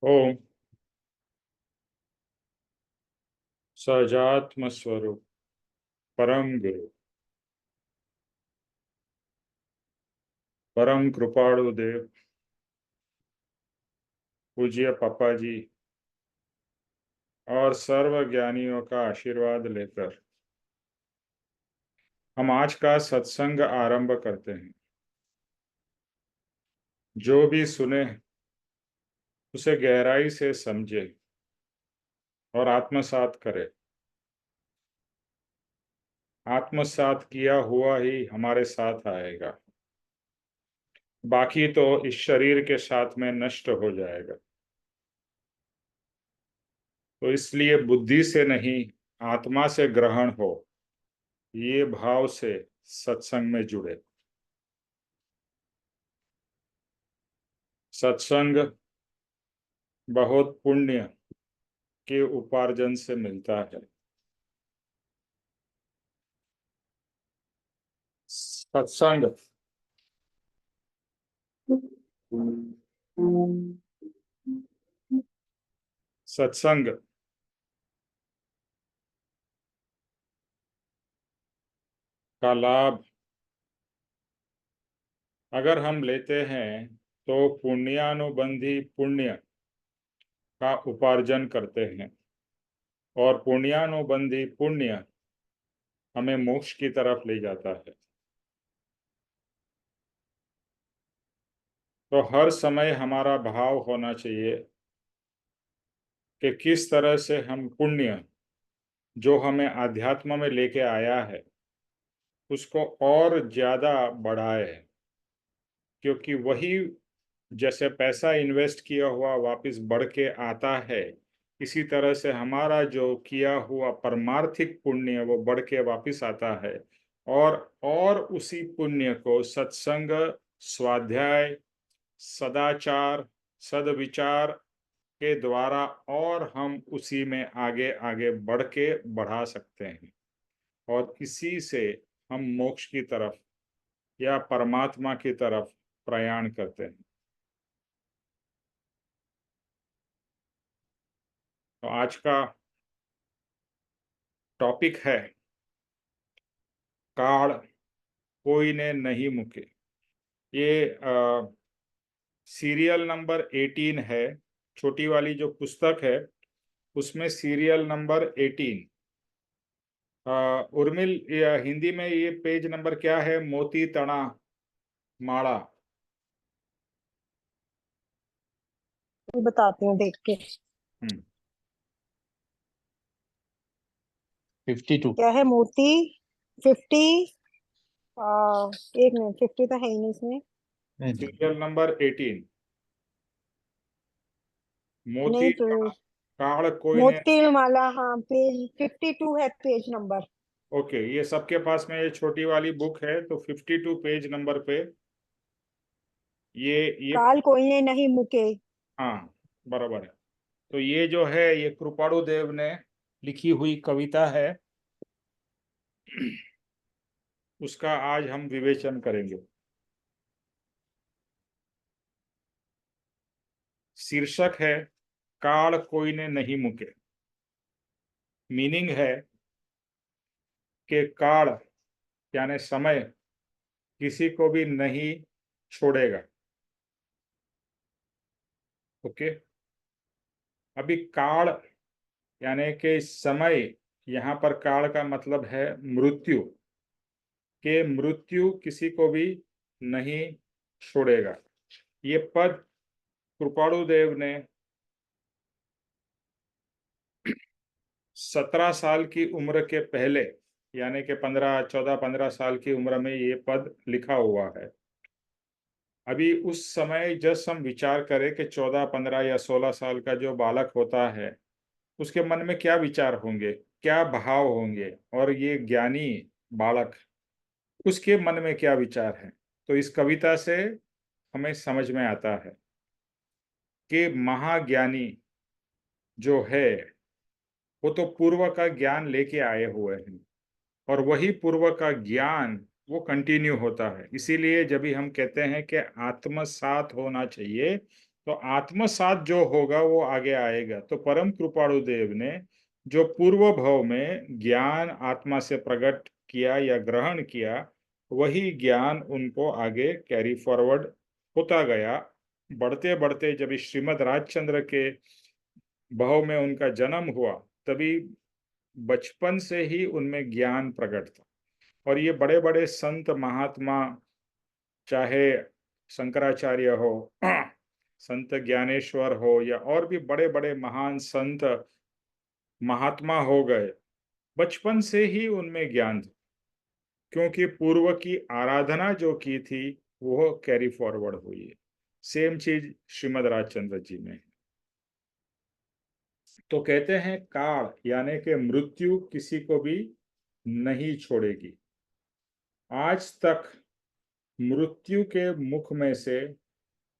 ओम सजात्म स्वरूप परम गुरु परम कृपाणु देव पूज्य पापा जी और सर्व ज्ञानियों का आशीर्वाद लेकर हम आज का सत्संग आरंभ करते हैं। जो भी सुने उसे गहराई से समझे और आत्मसात करे। आत्मसात किया हुआ ही हमारे साथ आएगा, बाकी तो इस शरीर के साथ में नष्ट हो जाएगा। तो इसलिए बुद्धि से नहीं, आत्मा से ग्रहण हो, ये भाव से सत्संग में जुड़े। सत्संग बहुत पुण्य के उपार्जन से मिलता है। सत्संग सत्संग का लाभ अगर हम लेते हैं तो पुण्यानुबंधी पुण्य का उपार्जन करते हैं, और पुण्यानुबंधी पुण्य हमें मोक्ष की तरफ ले जाता है। तो हर समय हमारा भाव होना चाहिए कि किस तरह से हम पुण्य जो हमें आध्यात्म में लेके आया है उसको और ज्यादा बढ़ाए, क्योंकि वही जैसे पैसा इन्वेस्ट किया हुआ वापस बढ़ के आता है, इसी तरह से हमारा जो किया हुआ परमार्थिक पुण्य वो बढ़ के वापस आता है। और उसी पुण्य को सत्संग, स्वाध्याय, सदाचार, सदविचार के द्वारा और हम उसी में आगे आगे बढ़ के बढ़ा सकते हैं, और इसी से हम मोक्ष की तरफ या परमात्मा की तरफ प्रयाण करते हैं। तो आज का टॉपिक है काल कोई ने नहीं मुके। ये सीरियल नंबर 18 है। छोटी वाली जो पुस्तक है उसमें सीरियल नंबर 18। उर्मिल, हिंदी में ये पेज नंबर क्या है? मोती तना माड़ा। बताती हूँ देख के। 52। क्या है? मोती 50। एक मिनट, 50 तो है ही नहीं इसमें। सीरियल नंबर 18 मोती नहीं तना तो काल कोई ने। मोती माला, हाँ, पेज 52 है, पेज नंबर। ओके, ये सबके पास में ये छोटी वाली बुक है, तो 52 पेज नंबर पे ये काल कोई ने नहीं मुके। हाँ, बराबर है। तो ये जो है ये कृपाणु देव ने लिखी हुई कविता है, उसका आज हम विवेचन करेंगे। शीर्षक है काल कोई ने नहीं मुके। मीनिंग है कि काल यानी समय किसी को भी नहीं छोड़ेगा। ओके, अभी काल यानी कि समय, यहाँ पर काल का मतलब है मृत्यु, के मृत्यु किसी को भी नहीं छोड़ेगा। ये पद कृपाणु देव ने 17 साल की उम्र के पहले, यानी कि 14-15 साल की उम्र में ये पद लिखा हुआ है। अभी उस समय जब हम विचार करें कि 14-15 या 16 साल का जो बालक होता है उसके मन में क्या विचार होंगे, क्या भाव होंगे, और ये ज्ञानी बालक उसके मन में क्या विचार है। तो इस कविता से हमें समझ में आता है कि महाज्ञानी जो है वो तो पूर्व का ज्ञान लेके आए हुए हैं, और वही पूर्व का ज्ञान वो कंटिन्यू होता है। इसीलिए जब भी हम कहते हैं कि आत्मसात होना चाहिए, तो आत्मसात जो होगा वो आगे आएगा। तो परम कृपाणु देव ने जो पूर्व भाव में ज्ञान आत्मा से प्रकट किया या ग्रहण किया, वही ज्ञान उनको आगे कैरी फॉरवर्ड होता गया। बढ़ते बढ़ते जब इस श्रीमद राजचंद्र के भाव में उनका जन्म हुआ, तभी बचपन से ही उनमें ज्ञान प्रकट था। और ये बड़े बड़े संत महात्मा, चाहे शंकराचार्य हो, संत ज्ञानेश्वर हो, या और भी बड़े बड़े महान संत महात्मा हो गए, बचपन से ही उनमें ज्ञान था, क्योंकि पूर्व की आराधना जो की थी वो कैरी फॉरवर्ड हुई है। सेम चीज श्रीमद राजचंद्र जी में है। तो कहते हैं काल यानी कि मृत्यु किसी को भी नहीं छोड़ेगी। आज तक मृत्यु के मुख में से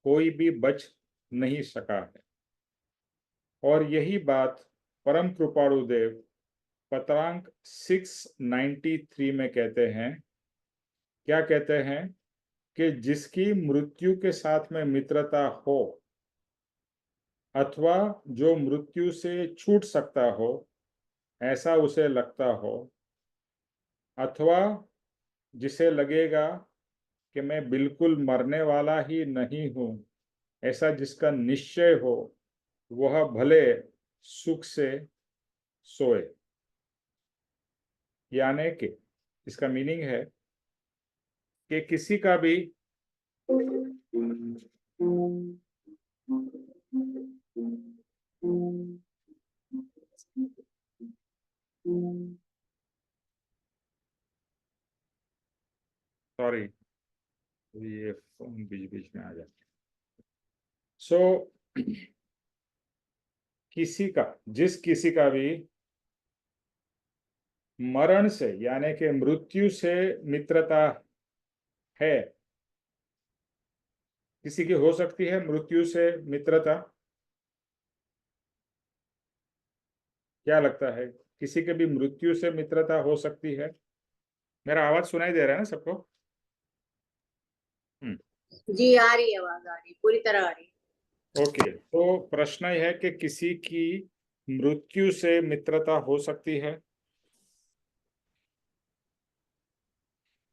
कोई भी बच नहीं सका है। और यही बात परम कृपाणु देव पत्रांक 693 में कहते हैं। क्या कहते हैं? कि जिसकी मृत्यु के साथ में मित्रता हो, अथवा जो मृत्यु से छूट सकता हो ऐसा उसे लगता हो, अथवा जिसे लगेगा कि मैं बिल्कुल मरने वाला ही नहीं हूं, ऐसा जिसका निश्चय हो, वह भले सुख से सोए। यानी कि इसका मीनिंग है कि किसी का भी सॉरी, ये फोन बीच बीच में आ जाता है। सो किसी का भी मरण से यानी कि मृत्यु से मित्रता है। किसी की हो सकती है मृत्यु से मित्रता? क्या लगता है, किसी के भी मृत्यु से मित्रता हो सकती है? मेरा आवाज सुनाई दे रहा है ना सबको? जी आ रही है, आवाज आ रही है, पूरी तरह आ रही है। ओके, तो प्रश्न यह है कि किसी की मृत्यु से मित्रता हो सकती है,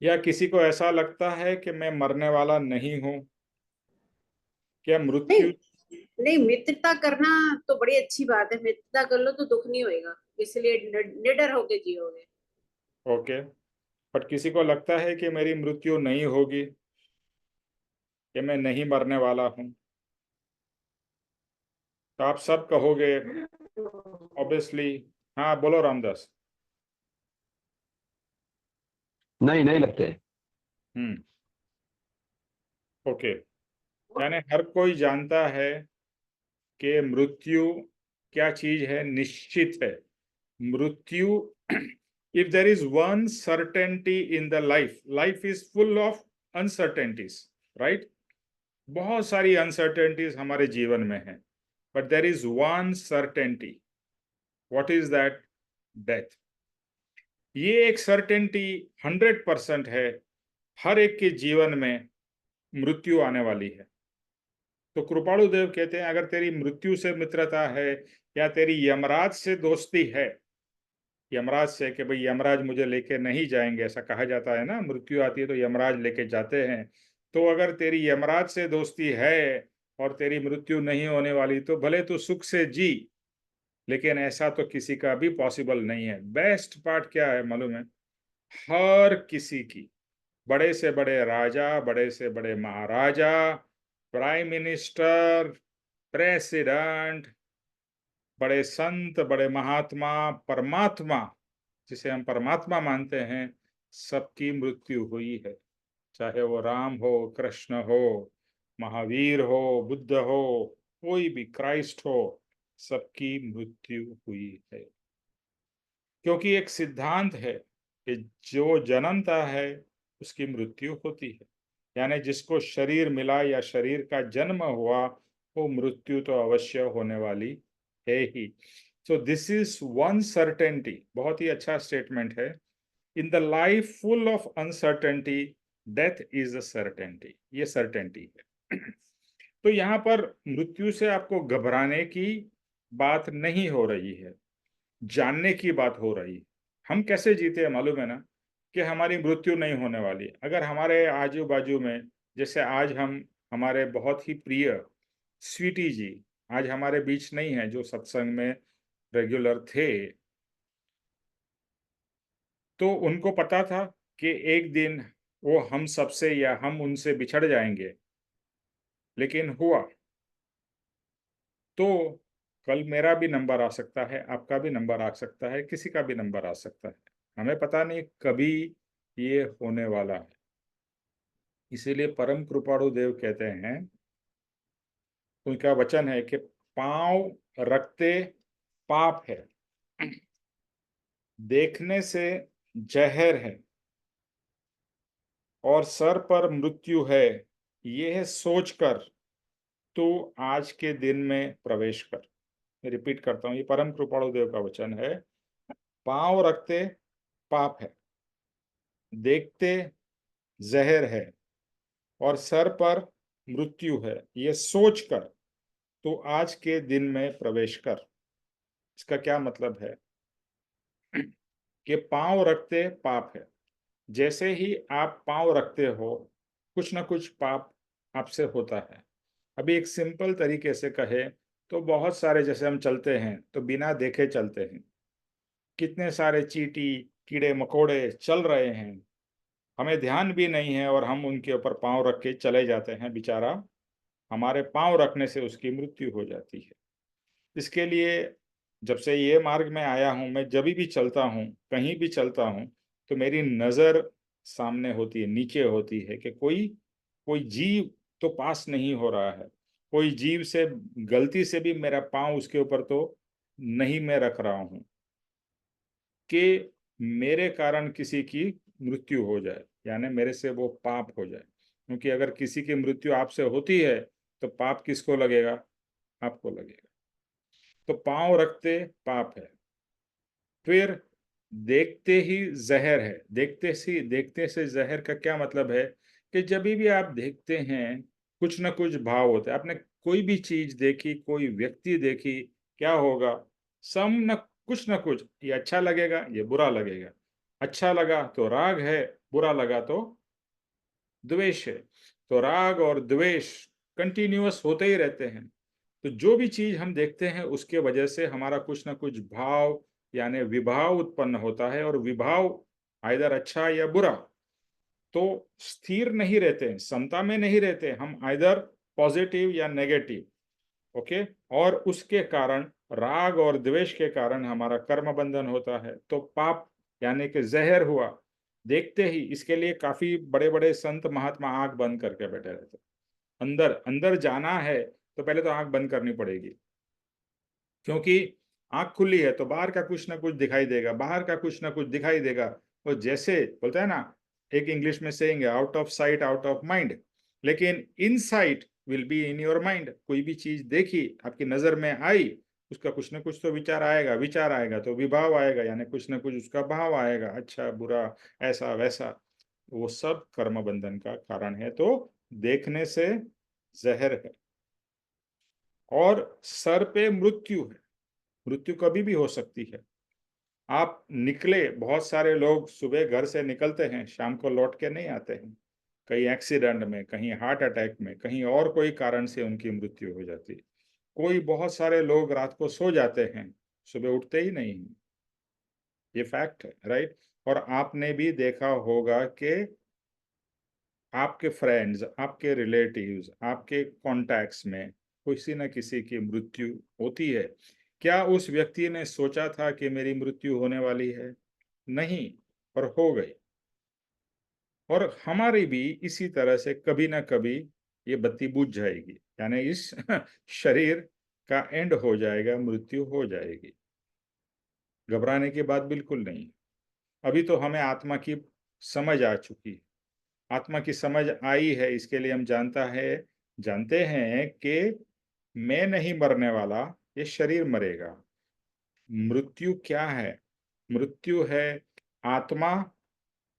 या किसी को ऐसा लगता है कि मैं मरने वाला नहीं हूं? क्या मृत्यु नहीं नहीं, मित्रता करना तो बड़ी अच्छी बात है। मित्रता कर लो तो दुख नहीं होएगा, इसलिए निडर होके जियोगे। ओके, बट किसी को लगता है कि मेरी मृत्यु नहीं होगी, कि मैं नहीं मरने वाला हूं, तो आप सब कहोगे ऑब्वियसली। हाँ बोलो रामदास। नहीं नहीं लगते। ओके, यानी हर कोई जानता है कि मृत्यु क्या चीज है, निश्चित है। मृत्यु if there is one certainty in the life, life is full of uncertainties, right? बहुत सारी अनसर्टेनिटीज हमारे जीवन में है, but there is one certainty. What is that? Death. ये एक सर्टेनिटी 100% है, हर एक के जीवन में मृत्यु आने वाली है। तो कृपाणु देव कहते हैं अगर तेरी मृत्यु से मित्रता है, या तेरी यमराज से दोस्ती है, यमराज से कि भाई यमराज मुझे लेके नहीं जाएंगे, ऐसा कहा जाता है ना, मृत्यु आती है तो यमराज लेके जाते हैं। तो अगर तेरी यमराज से दोस्ती है और तेरी मृत्यु नहीं होने वाली, तो भले तू सुख से जी, लेकिन ऐसा तो किसी का भी पॉसिबल नहीं है। बेस्ट पार्ट क्या है मालूम है? हर किसी की, बड़े से बड़े राजा, बड़े से बड़े महाराजा, प्राइम मिनिस्टर, प्रेसिडेंट, बड़े संत, बड़े महात्मा, परमात्मा जिसे हम परमात्मा मानते हैं, सबकी मृत्यु हुई है। चाहे वो राम हो, कृष्ण हो, महावीर हो, बुद्ध हो, कोई भी, क्राइस्ट हो, सबकी मृत्यु हुई है। क्योंकि एक सिद्धांत है कि जो जन्मता है उसकी मृत्यु होती है। यानी जिसको शरीर मिला या शरीर का जन्म हुआ, वो मृत्यु तो अवश्य होने वाली है ही। So this is one certainty. बहुत ही अच्छा स्टेटमेंट है। In the life full of uncertainty, death is a certainty. ये सर्टेनिटी है। तो यहाँ पर मृत्यु से आपको घबराने की बात नहीं हो रही है, जानने की बात हो रही है। हम कैसे जीते हैं मालूम है ना, कि हमारी मृत्यु नहीं होने वाली। अगर हमारे आजू बाजू में, जैसे आज हम, हमारे बहुत ही प्रिय स्वीटी जी आज हमारे बीच नहीं है, जो सत्संग में रेगुलर थे, तो उनको पता था कि एक दिन वो हम सबसे या हम उनसे बिछड़ जाएंगे, लेकिन हुआ। तो कल मेरा भी नंबर आ सकता है, आपका भी नंबर आ सकता है, किसी का भी नंबर आ सकता है। हमें पता नहीं कभी ये होने वाला है। इसीलिए परम कृपाणु देव कहते हैं, उनका वचन है कि पांव रखते पाप है, देखने से जहर है, और सर पर मृत्यु है, यह सोचकर तू आज के दिन में प्रवेश कर। मैं रिपीट करता हूं, ये परम कृपाणु देव का वचन है। पांव रखते पाप है, देखते जहर है, और सर पर मृत्यु है, ये सोचकर तो आज के दिन में प्रवेश कर। इसका क्या मतलब है कि पांव रखते पाप है। जैसे ही आप पांव रखते हो, कुछ ना कुछ पाप आपसे होता है। अभी एक सिंपल तरीके से कहे तो बहुत सारे, जैसे हम चलते हैं तो बिना देखे चलते हैं, कितने सारे चींटी कीड़े मकोड़े चल रहे हैं, हमें ध्यान भी नहीं है, और हम उनके ऊपर पांव रख के चले जाते हैं। बेचारा, हमारे पांव रखने से उसकी मृत्यु हो जाती है। इसके लिए जब से ये मार्ग में आया हूं, मैं जब भी चलता हूं, कहीं भी चलता हूं, तो मेरी नजर सामने होती है, नीचे होती है, कि कोई कोई जीव तो पास नहीं हो रहा है, कोई जीव से गलती से भी मेरा पांव उसके ऊपर तो नहीं मैं रख रहा हूं, कि मेरे कारण किसी की मृत्यु हो जाए, यानी मेरे से वो पाप हो जाए। क्योंकि अगर किसी की मृत्यु आपसे होती है तो पाप किसको लगेगा? आपको लगेगा। तो पांव रखते पाप है। फिर देखते ही जहर है। देखते से जहर का क्या मतलब है? कि जब भी आप देखते हैं, कुछ ना कुछ भाव होता है। आपने कोई भी चीज देखी, कोई व्यक्ति देखी, क्या होगा? सम न कुछ ना कुछ, ये अच्छा लगेगा, ये बुरा लगेगा। अच्छा लगा तो राग है, बुरा लगा तो द्वेष है। तो राग और द्वेष कंटिन्यूअस होते ही रहते हैं। तो जो भी चीज हम देखते हैं, उसके वजह से हमारा कुछ ना कुछ भाव यानी विभाव उत्पन्न होता है, और विभाव आइदर अच्छा या बुरा तो स्थिर नहीं रहते हैं, समता में नहीं रहते। हम आइदर पॉजिटिव या नेगेटिव। ओके। और उसके कारण, राग और द्वेष के कारण हमारा कर्म बंधन होता है। तो पाप यानी कि जहर हुआ देखते ही। इसके लिए काफी बड़े बड़े संत महात्मा आंख बंद करके बैठे रहते। अंदर अंदर जाना है तो पहले तो आंख बंद करनी पड़ेगी, क्योंकि आंख खुली है तो बाहर का कुछ ना कुछ दिखाई देगा, बाहर का कुछ ना कुछ दिखाई देगा। और जैसे बोलता है ना, एक इंग्लिश में सेइंग है, out of sight out of mind. लेकिन in sight will be in your mind. कोई भी चीज देखी, आपकी नजर में आई, उसका कुछ ना कुछ तो विचार आएगा, विचार आएगा तो विभाव आएगा, यानी कुछ ना कुछ उसका भाव आएगा, अच्छा बुरा ऐसा वैसा। वो सब कर्म बंधन का कारण है। तो देखने से जहर है, और सर पे मृत्यु है। मृत्यु कभी भी हो सकती है। आप निकले, बहुत सारे लोग सुबह घर से निकलते हैं, शाम को लौट के नहीं आते हैं। कहीं एक्सीडेंट में, कहीं हार्ट अटैक में, कहीं और कोई कारण से उनकी मृत्यु हो जाती है। कोई बहुत सारे लोग रात को सो जाते हैं, सुबह उठते ही नहीं हैं। ये फैक्ट है, राइट। और आपने भी देखा होगा कि आपके फ्रेंड्स, आपके रिलेटिव्स, आपके कॉन्टैक्ट्स में किसी न किसी की मृत्यु होती है। क्या उस व्यक्ति ने सोचा था कि मेरी मृत्यु होने वाली है? नहीं, पर हो गई। और हमारी भी इसी तरह से कभी ना कभी ये बत्ती बुझ जाएगी, यानी इस शरीर का एंड हो जाएगा, मृत्यु हो जाएगी। घबराने की बात बिल्कुल नहीं। अभी तो हमें आत्मा की समझ आ चुकी है। आत्मा की समझ आई है, इसके लिए हम जानते हैं कि मैं नहीं मरने वाला, ये शरीर मरेगा। मृत्यु क्या है? मृत्यु है आत्मा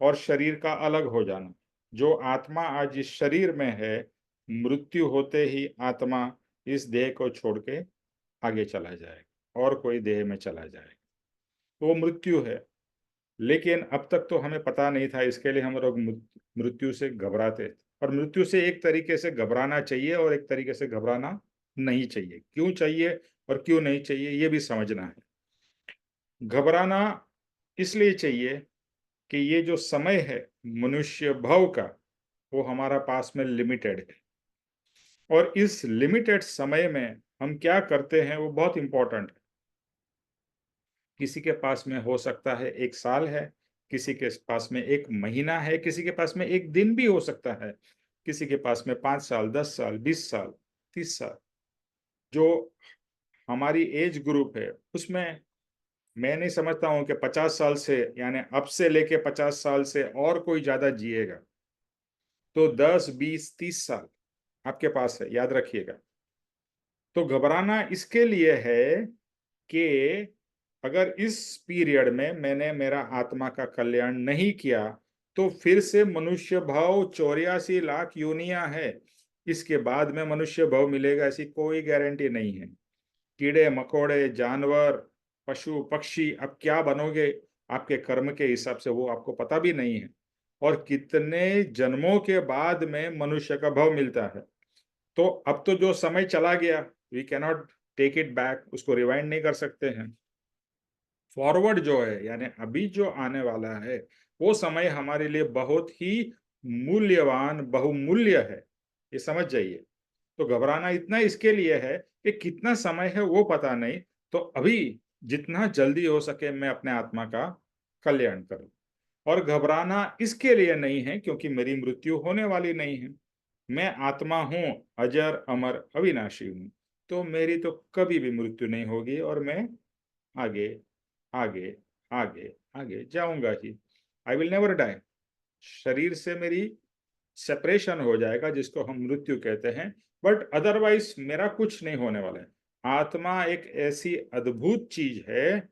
और शरीर का अलग हो जाना। जो आत्मा आज इस शरीर में है, मृत्यु होते ही आत्मा इस देह को छोड़ के आगे चला जाएगा और कोई देह में चला जाएगा, तो वो मृत्यु है। लेकिन अब तक तो हमें पता नहीं था, इसके लिए हम लोग मृत्यु से घबराते थे। और मृत्यु से एक तरीके से घबराना चाहिए और एक तरीके से घबराना नहीं चाहिए। क्यों चाहिए और क्यों नहीं चाहिए, ये भी समझना है। घबराना इसलिए चाहिए कि ये जो समय है मनुष्य भव का, वो हमारा पास में लिमिटेड है, और इस लिमिटेड समय में हम क्या करते हैं वो बहुत इंपॉर्टेंट है। किसी के पास में हो सकता है 1 साल है, किसी के पास में 1 महीना है, किसी के पास में 1 दिन भी हो सकता है, किसी के पास में 5 साल, 10 साल, 20 साल, 30 साल। जो हमारी एज ग्रुप है उसमें मैं नहीं समझता हूं कि 50 साल से, यानी अब से लेके 50 साल से और कोई ज्यादा जिएगा। तो 10, 20, 30 साल आपके पास है, याद रखिएगा। तो घबराना इसके लिए है कि अगर इस पीरियड में मैंने मेरा आत्मा का कल्याण नहीं किया, तो फिर से मनुष्य भाव 84 लाख योनियां है, इसके बाद में मनुष्य भाव मिलेगा ऐसी कोई गारंटी नहीं है। कीड़े मकोड़े, जानवर, पशु पक्षी, अब क्या बनोगे आपके कर्म के हिसाब से वो आपको पता भी नहीं है। और कितने जन्मों के बाद में मनुष्य का भाव मिलता है। तो अब तो जो समय चला गया, we cannot take it back, उसको रिवाइंड नहीं कर सकते हैं। फॉरवर्ड जो है, यानी अभी जो आने वाला है, वो समय हमारे लिए बहुत ही मूल्यवान, बहुमूल्य है, ये समझ जाइए। तो घबराना इतना इसके लिए है कि कितना समय है वो पता नहीं, तो अभी जितना जल्दी हो सके मैं अपने आत्मा का कल्याण करूं। और घबराना इसके लिए नहीं है क्योंकि मेरी मृत्यु होने वाली नहीं है। मैं आत्मा हूं, अजर अमर अविनाशी हूं, तो मेरी तो कभी भी मृत्यु नहीं होगी और मैं आगे आगे आगे आगे जाऊंगा ही। I will never die. शरीर से मेरी सेपरेशन हो जाएगा, जिसको हम मृत्यु कहते हैं, बट अदरवाइज मेरा कुछ नहीं होने वाला है। आत्मा एक ऐसी अद्भुत चीज है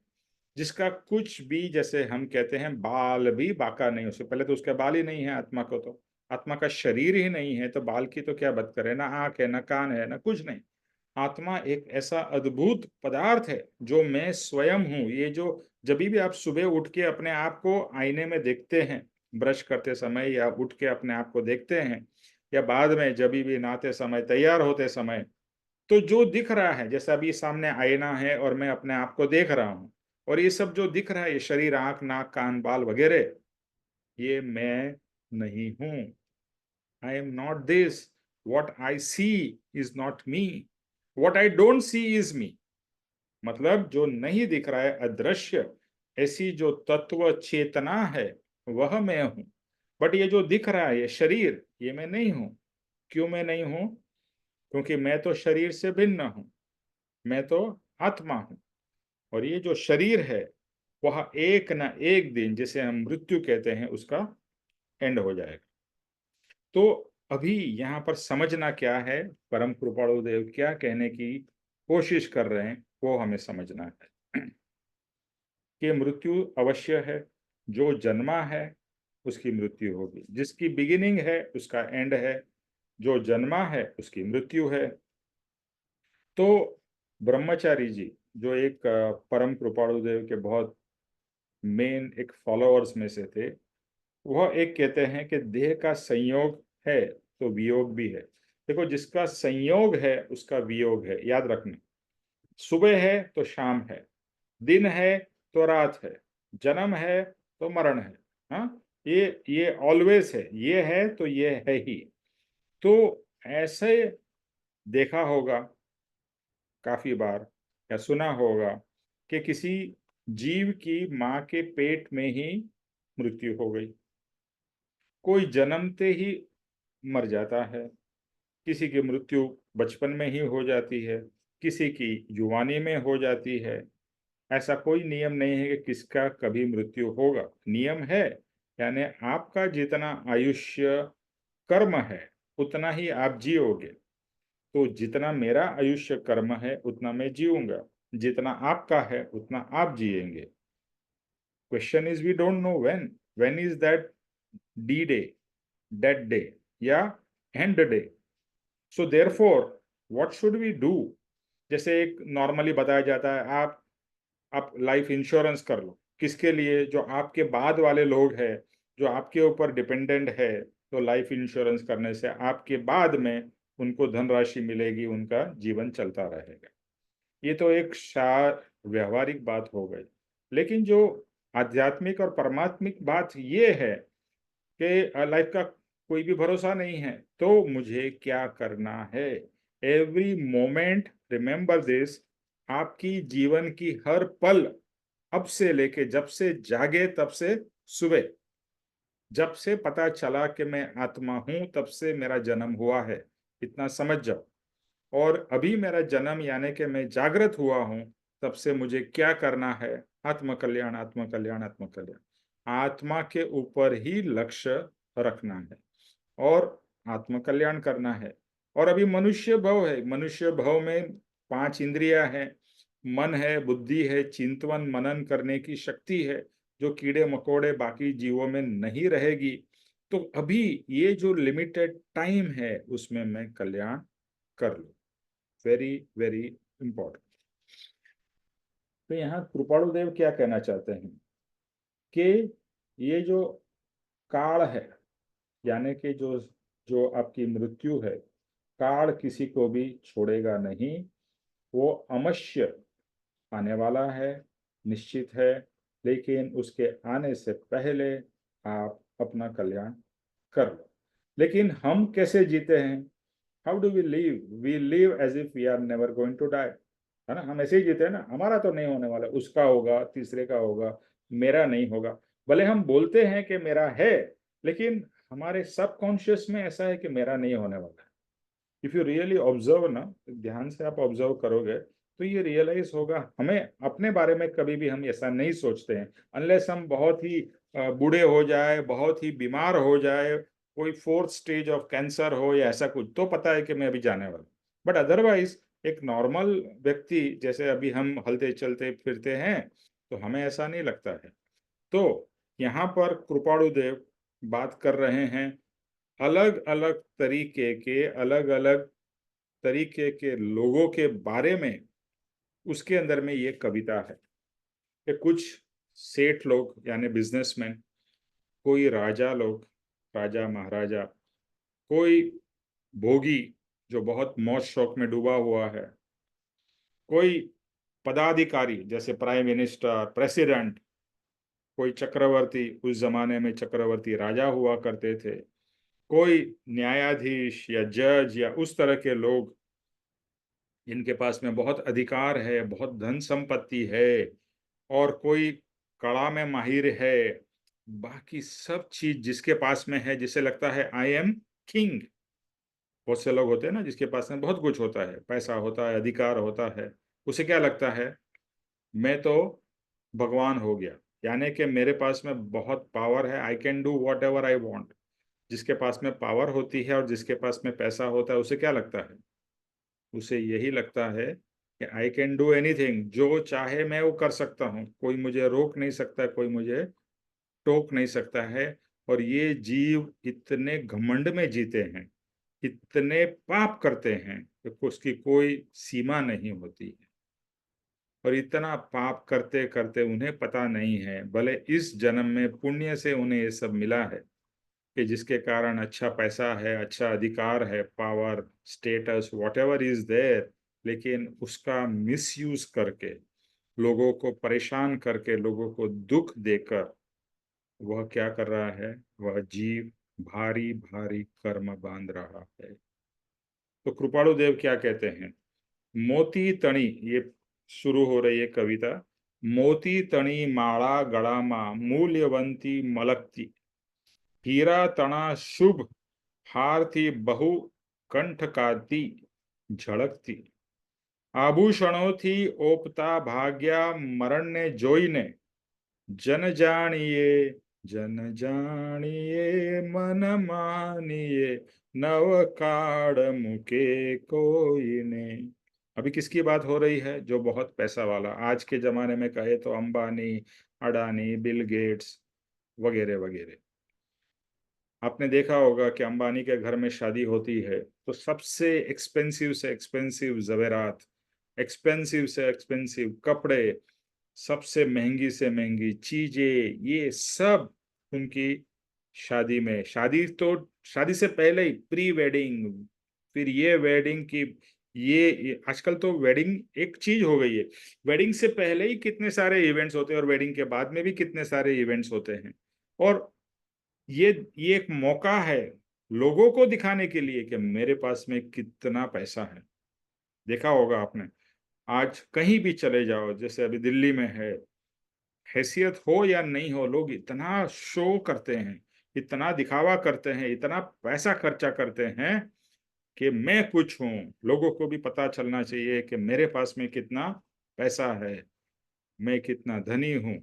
जिसका कुछ भी, जैसे हम कहते हैं बाल भी बाका नहीं, उससे पहले तो उसके बाल ही नहीं है आत्मा को, तो आत्मा का शरीर ही नहीं है, तो बाल की तो क्या बात करें, ना आंख है, ना कान है, ना कुछ नहीं। आत्मा एक ऐसा अद्भुत पदार्थ है जो मैं स्वयं हूँ। ये जो जब भी आप सुबह उठ के अपने आप को आईने में देखते हैं, ब्रश करते समय या उठ के अपने आप को देखते हैं, या बाद में जब भी नहाते समय, तैयार होते समय, तो जो दिख रहा है, जैसे अभी सामने आईना है और मैं अपने आप को देख रहा हूँ, और ये सब जो दिख रहा है, ये शरीर, आंख, नाक, कान, बाल वगैरह, ये मैं नहीं हूँ। I am not this. What I see is not me, what I don't see is me. मतलब जो नहीं दिख रहा है, अदृश्य, ऐसी जो तत्व चेतना है, वह मैं हूं। बट ये जो दिख रहा है, ये शरीर, ये मैं नहीं हूं। क्यों मैं नहीं हूं? क्योंकि मैं तो शरीर से भिन्न हूं, मैं तो आत्मा हूं। और ये जो शरीर है, वह एक ना एक दिन, जिसे हम मृत्यु कहते हैं, उसका एंड हो जाएगा। तो अभी यहाँ पर समझना क्या है, परम कृपाणु देव क्या कहने की कोशिश कर रहे हैं, वो हमें समझना है कि मृत्यु अवश्य है। जो जन्मा है उसकी मृत्यु होगी, जिसकी बिगिनिंग है उसका एंड है। जो जन्मा है उसकी मृत्यु है। तो ब्रह्मचारी जी, जो एक परम कृपाणु देव के बहुत मेन एक फॉलोअर्स में से थे, वह एक कहते हैं कि देह का संयोग है तो वियोग भी है। देखो, जिसका संयोग है उसका वियोग है, याद रखना। सुबह है तो शाम है, दिन है तो रात है, जन्म है तो मरण है। हाँ, ये ऑलवेज है, ये है तो ये है ही। तो ऐसे देखा होगा काफी बार, या सुना होगा कि किसी जीव की माँ के पेट में ही मृत्यु हो गई, कोई जन्मते ही मर जाता है, किसी की मृत्यु बचपन में ही हो जाती है, किसी की युवानी में हो जाती है। ऐसा कोई नियम नहीं है कि किसका कभी मृत्यु होगा। नियम है यानी आपका जितना आयुष्य कर्म है उतना ही आप जियोगे। तो जितना मेरा आयुष्य कर्म है उतना मैं जीऊंगा, जितना आपका है उतना आप जिएंगे। Question is we don't know when is that D day, death day या end day. So therefore what should we do? जैसे एक नॉर्मली बताया जाता है, आप लाइफ इंश्योरेंस कर लो। किसके लिए? जो आपके बाद वाले लोग हैं, जो आपके ऊपर डिपेंडेंट है। तो लाइफ इंश्योरेंस करने से आपके बाद में उनको धनराशि मिलेगी, उनका जीवन चलता रहेगा। ये तो एक व्यवहारिक बात हो गई। लेकिन जो आध्यात्मिक और परमात्मिक बात ये है कि लाइफ का कोई भी भरोसा नहीं है, तो मुझे क्या करना है? Every moment remember this. आपकी जीवन की हर पल, अब से लेके जब से जागे तब से सुबह, जब से पता चला कि मैं आत्मा हूं तब से मेरा जन्म हुआ है, इतना समझ जाओ। और अभी मेरा जन्म यानी कि मैं जागृत हुआ हूं, तब से मुझे क्या करना है? आत्मकल्याण, आत्मकल्याण, आत्मकल्याण। आत्मा के ऊपर ही लक्ष्य रखना है और आत्मकल्याण करना है। और अभी मनुष्य भव है। मनुष्य भव में 5 इंद्रियां हैं, मन है, बुद्धि है, चिंतन मनन करने की शक्ति है, जो कीड़े मकोड़े बाकी जीवों में नहीं रहेगी। तो अभी ये जो लिमिटेड टाइम है उसमें मैं कल्याण कर लूं। Very very important. तो यहाँ कृपाणु देव क्या कहना चाहते हैं कि ये जो काल है, यानी कि जो जो आपकी मृत्यु है, काल किसी को भी छोड़ेगा नहीं। वो अवश्य आने वाला है, निश्चित है। लेकिन उसके आने से पहले आप अपना कल्याण कर लो। लेकिन हम कैसे जीते हैं? How do we live? We live as if we are never going to die, है ना? हम ऐसे ही जीते हैं ना, हमारा तो नहीं होने वाला, उसका होगा, तीसरे का होगा, मेरा नहीं होगा। भले हम बोलते हैं कि मेरा है, लेकिन हमारे सबकॉन्शियस में ऐसा है कि मेरा नहीं होने वाला है। इफ यू रियली ऑब्जर्व ना, ध्यान से आप ऑब्जर्व करोगे तो ये रियलाइज होगा। हमें अपने बारे में कभी भी हम ऐसा नहीं सोचते हैं, अनलेस हम बहुत ही बूढ़े हो जाए, बहुत ही बीमार हो जाए, कोई 4th स्टेज ऑफ कैंसर हो या ऐसा कुछ, तो पता है कि मैं अभी जाने वाला। बट अदरवाइज एक नॉर्मल व्यक्ति, जैसे अभी हम हलते चलते फिरते हैं, तो हमें ऐसा नहीं लगता है। तो यहाँ पर कृपाणु देव बात कर रहे हैं अलग अलग तरीके के लोगों के बारे में। उसके अंदर में ये कविता है कि कुछ सेठ लोग यानी बिजनेसमैन, कोई राजा लोग, राजा महाराजा, कोई भोगी जो बहुत मौज शौक में डूबा हुआ है, कोई पदाधिकारी जैसे प्राइम मिनिस्टर, प्रेसिडेंट, कोई चक्रवर्ती, उस जमाने में चक्रवर्ती राजा हुआ करते थे, कोई न्यायाधीश या जज या उस तरह के लोग जिनके पास में बहुत अधिकार है, बहुत धन संपत्ति है, और कोई कला में माहिर है, बाकी सब चीज जिसके पास में है, जिसे लगता है आई एम किंग। बहुत से लोग होते हैं ना जिसके पास में बहुत कुछ होता है, पैसा होता है, अधिकार होता है, उसे क्या लगता है? मैं तो भगवान हो गया, यानी कि मेरे पास में बहुत पावर है, I can do what ever I want. जिसके पास में पावर होती है और जिसके पास में पैसा होता है, उसे क्या लगता है? उसे यही लगता है कि आई कैन डू एनीथिंग, जो चाहे मैं वो कर सकता हूँ, कोई मुझे रोक नहीं सकता, कोई मुझे टोक नहीं सकता है। और ये जीव इतने घमंड में जीते हैं, इतने पाप करते हैं कि उसकी कोई सीमा नहीं होती है। और इतना पाप करते करते उन्हें पता नहीं है, भले इस जन्म में पुण्य से उन्हें ये सब मिला है कि जिसके कारण अच्छा पैसा है, अच्छा अधिकार है, power, status, whatever is there, लेकिन उसका मिसयूज करके, लोगों को परेशान करके, लोगों को दुख देकर वह क्या कर रहा है? वह जीव भारी भारी कर्म बांध रहा है। तो कृपाणु देव क्या कहते हैं? मोती तणी, ये शुरू हो रही है कविता। मोती तणी माळा गळामा मूल्यवंती मलकती, हीरा तना शुभ हार थी बहु कंठकाती झळकती, आभूषणों थी ओपता भाग्या मरण ने जोईने, जन जानिए जन जानिए मन मानिए नव काड़ मुके कोई ने। अभी किसकी बात हो रही है? जो बहुत पैसा वाला, आज के जमाने में कहे तो अंबानी, अडानी, बिल गेट्स वगैरह वगैरह। आपने देखा होगा कि अंबानी के घर में शादी होती है तो सबसे एक्सपेंसिव से एक्सपेंसिव ज़ेवरात, एक्सपेंसिव से एक्सपेंसिव कपड़े, सबसे महंगी से महंगी चीजें, ये सब उनकी शादी में, शादी से पहले ही प्री वेडिंग, फिर ये वेडिंग की, ये आजकल तो वेडिंग एक चीज हो गई है। वेडिंग से पहले ही कितने सारे इवेंट्स होते हैं और वेडिंग के बाद में भी कितने सारे इवेंट्स होते हैं। और ये एक मौका है लोगों को दिखाने के लिए कि मेरे पास में कितना पैसा है। देखा होगा आपने, आज कहीं भी चले जाओ, जैसे अभी दिल्ली में है, हैसियत हो या नहीं हो, लोग इतना शो करते हैं, इतना दिखावा करते हैं, इतना पैसा खर्चा करते हैं कि मैं कुछ हूं। लोगों को भी पता चलना चाहिए कि मेरे पास में कितना पैसा है, मैं कितना धनी हूं।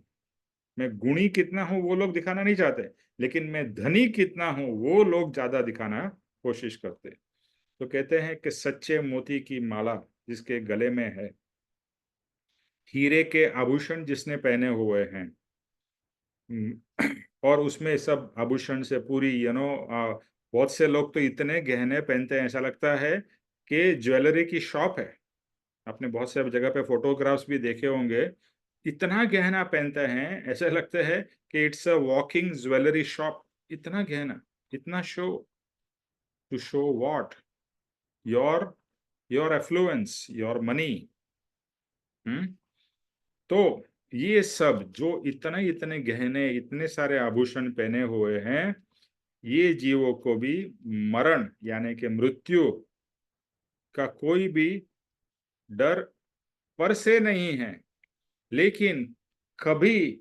मैं गुणी कितना हूं वो लोग दिखाना नहीं चाहते, लेकिन मैं धनी कितना हूं वो लोग ज्यादा दिखाना कोशिश करते। तो कहते हैं कि सच्चे मोती की माला जिसके गले में है, हीरे के आभूषण जिसने पहने हुए हैं, और उसमें सब आभूषण से पूरी बहुत से लोग तो इतने गहने पहनते हैं, ऐसा लगता है कि ज्वेलरी की शॉप है। आपने बहुत से जगह पे फोटोग्राफ्स भी देखे होंगे, इतना गहना पहनते हैं, ऐसा लगता है कि it's a walking jewellery shop. इतना गहना, इतना show, to show what? Your your affluence, your money. तो ये सब जो इतने इतने गहने, इतने सारे आभूषण पहने हुए हैं, ये जीवों को भी मरण यानी कि मृत्यु का कोई भी डर पर से नहीं है। लेकिन कभी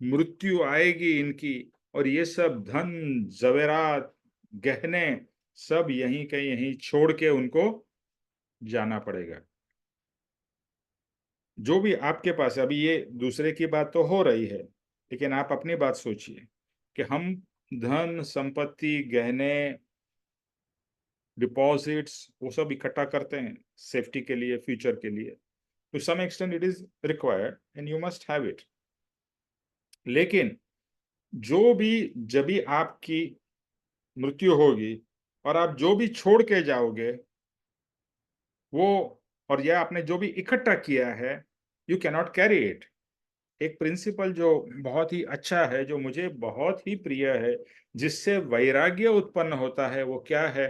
मृत्यु आएगी इनकी, और ये सब धन जवेरात गहने सब यहीं कहीं यहीं छोड़ के उनको जाना पड़ेगा। जो भी आपके पास, अभी ये दूसरे की बात तो हो रही है, लेकिन आप अपनी बात सोचिए कि हम धन संपत्ति गहने डिपॉजिट्स वो सब इकट्ठा करते हैं सेफ्टी के लिए, फ्यूचर के लिए। To some extent it is required and you must have it. लेकिन जो भी, जब भी आपकी मृत्यु होगी और आप जो भी छोड़ के जाओगे वो, और यह आपने जो भी इकट्ठा किया है, यू कैनॉट कैरी इट। एक प्रिंसिपल जो बहुत ही अच्छा है, जो मुझे बहुत ही प्रिय है, जिससे वैराग्य उत्पन्न होता है, वो क्या है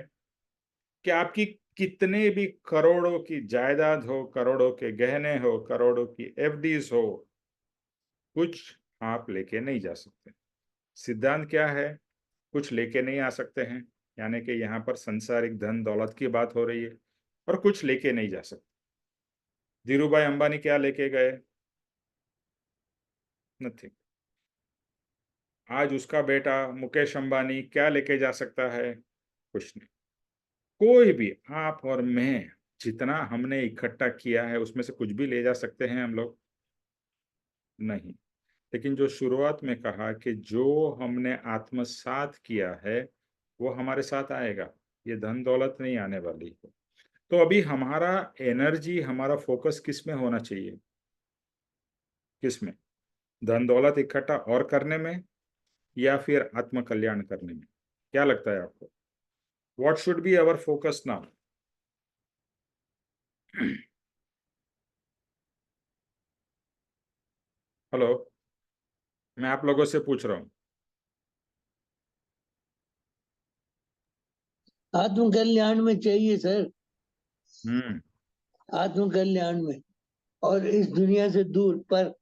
कि आपकी कितने भी करोड़ों की जायदाद हो, करोड़ों के गहने हो, करोड़ों की एफडीज हो, कुछ आप लेके नहीं जा सकते। सिद्धांत क्या है? कुछ लेके नहीं आ सकते हैं, यानी कि यहाँ पर संसारिक धन दौलत की बात हो रही है, और कुछ लेके नहीं जा सकते। धीरूभाई अंबानी क्या लेके गए? नथिंग। आज उसका बेटा मुकेश अंबानी क्या लेके जा सकता है? कुछ नहीं। कोई भी, आप और मैं, जितना हमने इकट्ठा किया है उसमें से कुछ भी ले जा सकते हैं हम लोग? नहीं। लेकिन जो शुरुआत में कहा कि जो हमने आत्मसात किया है वो हमारे साथ आएगा, ये धन दौलत नहीं आने वाली है। तो अभी हमारा एनर्जी, हमारा फोकस किस में होना चाहिए? किस में? धन दौलत इकट्ठा और करने में, या फिर आत्म कल्याण करने में? क्या लगता है आपको? What should be our focus now? Hello, मैं आप लोगों से पूछ रहा हूँ। आत्म कल्याण में चाहिए सर, हम्म। आत्म कल्याण में, और इस दुनिया से दूर पर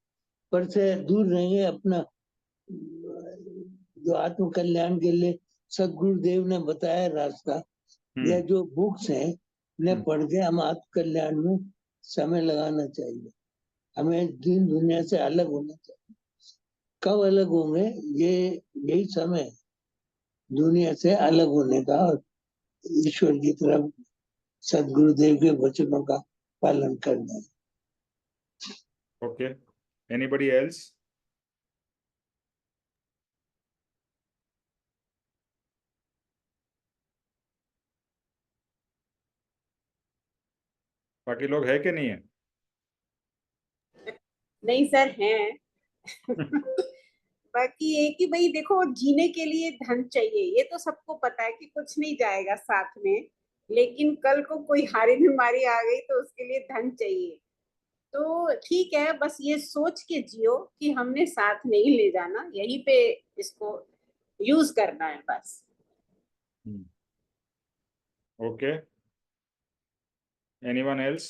से दूर रहेंगे अपना। जो आत्म कल्याण के लिए सदगुरुदेव ने बताया रास्ता, या जो बुक्स हैं उन्हें पढ़ के हम आत्म कल्याण में समय लगाना चाहिए। हमें दिन दुनिया से अलग होना चाहिए। कब अलग होंगे? ये यही समय है दुनिया से अलग होने का, और ईश्वर की तरफ सदगुरुदेव के वचनों का पालन करना है। Okay, anybody else? बाकी लोग है कि नहीं है? नहीं सर हैं। बाकी ये कि भाई देखो, जीने के लिए धन चाहिए, ये तो सबको पता है कि कुछ नहीं जाएगा साथ में, लेकिन कल को कोई हारी बीमारी आ गई तो उसके लिए धन चाहिए। तो ठीक है, बस ये सोच के जियो कि हमने साथ नहीं ले जाना, यहीं पे इसको यूज करना है बस। Okay, anyone else?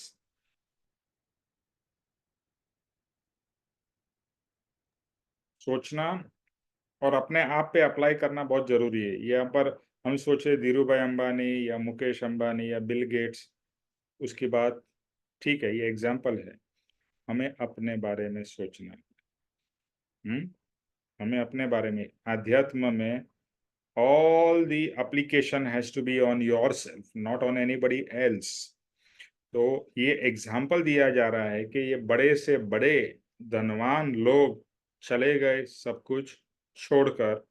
सोचना और अपने आप पे अप्लाई करना बहुत जरूरी है। यहाँ पर हम सोचे धीरू भाई अंबानी या मुकेश अंबानी या बिल गेट्स, उसकी बात ठीक है, ये एग्जाम्पल है। हमें अपने बारे में सोचना है। हमें अपने बारे में, अध्यात्म में all the application has to be on yourself, not on anybody else। तो ये एग्जाम्पल दिया जा रहा है कि ये बड़े से बड़े धनवान लोग चले गए सब कुछ छोड़कर।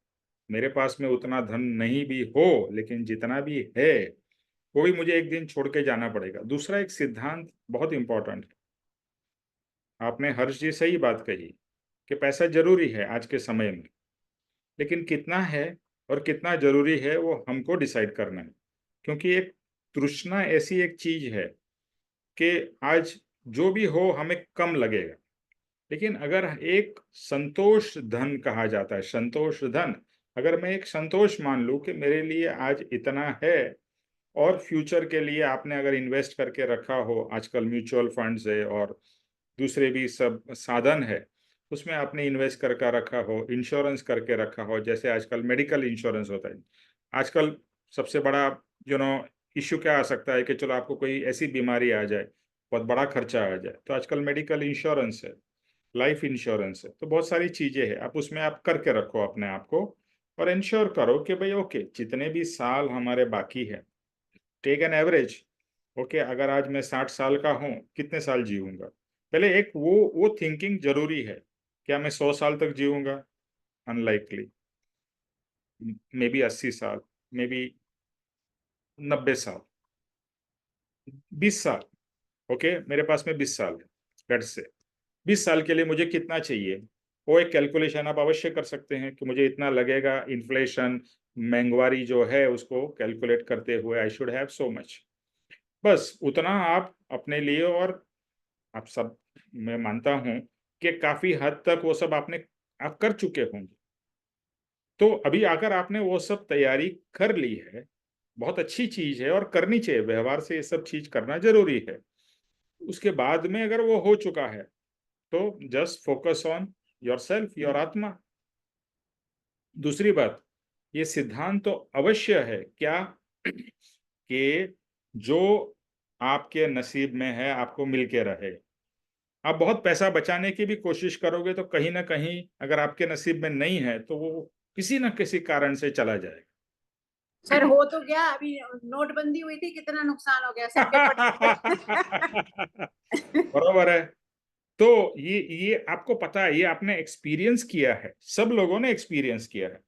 मेरे पास में उतना धन नहीं भी हो, लेकिन जितना भी है वो भी मुझे एक दिन छोड़ के जाना पड़ेगा। दूसरा एक सिद्धांत बहुत इंपॉर्टेंट है। आपने हर्ष जी सही बात कही कि पैसा जरूरी है आज के समय में, लेकिन कितना है और कितना जरूरी है वो हमको डिसाइड करना है। क्योंकि एक तृष्णा ऐसी एक चीज है कि आज जो भी हो हमें कम लगेगा, लेकिन अगर एक संतोष धन कहा जाता है, संतोष धन, अगर मैं एक संतोष मान लूं कि मेरे लिए आज इतना है और फ्यूचर के लिए आपने अगर इन्वेस्ट करके रखा हो, आजकल म्यूचुअल फंड्स है और दूसरे भी सब साधन है, उसमें आपने इन्वेस्ट करके रखा हो, इंश्योरेंस करके रखा हो, जैसे आजकल मेडिकल इंश्योरेंस होता है। आजकल सबसे बड़ा इश्यू क्या आ सकता है कि चलो आपको कोई ऐसी बीमारी आ जाए, बहुत बड़ा खर्चा आ जाए, तो आजकल मेडिकल इंश्योरेंस है, लाइफ इंश्योरेंस है, तो बहुत सारी चीजें हैं। आप उसमें आप करके रखो अपने आप को और इंश्योर करो कि भाई ओके, जितने भी साल हमारे बाकी है, टेक एन एवरेज। ओके, अगर आज मैं 60 साल का हूँ, कितने साल जीऊंगा? पहले एक वो थिंकिंग जरूरी है। क्या मैं 100 साल तक जीऊंगा? अनलाइकली। मे बी 80 साल, मे बी 90 साल, 20 साल। ओके, मेरे पास में 20 साल है, लेट्स से 20 साल के लिए मुझे कितना चाहिए, वो एक कैलकुलेशन आप अवश्य कर सकते हैं कि मुझे इतना लगेगा। इन्फ्लेशन, महंगाई जो है उसको कैलकुलेट करते हुए I should have so much. बस उतना आप अपने लिए, और आप सब, मैं मानता हूं कि काफी हद तक वो सब आप कर चुके होंगे। तो अभी अगर आपने वो सब तैयारी कर ली है, बहुत अच्छी चीज है और करनी चाहिए, व्यवहार से ये सब चीज करना जरूरी है। उसके बाद में अगर वो हो चुका है तो just focus on yourself, your आत्मा। दूसरी बात, ये सिद्धांत तो अवश्य है क्या कि जो आपके नसीब में है आपको मिल के रहे। आप बहुत पैसा बचाने की भी कोशिश करोगे तो कहीं ना कहीं अगर आपके नसीब में नहीं है तो वो किसी न किसी कारण से चला जाएगा। सर हो तो गया, अभी नोटबंदी हुई थी, कितना नुकसान हो गया सबके बरोबर है। तो ये आपको पता है, ये आपने एक्सपीरियंस किया है, सब लोगों ने एक्सपीरियंस किया है।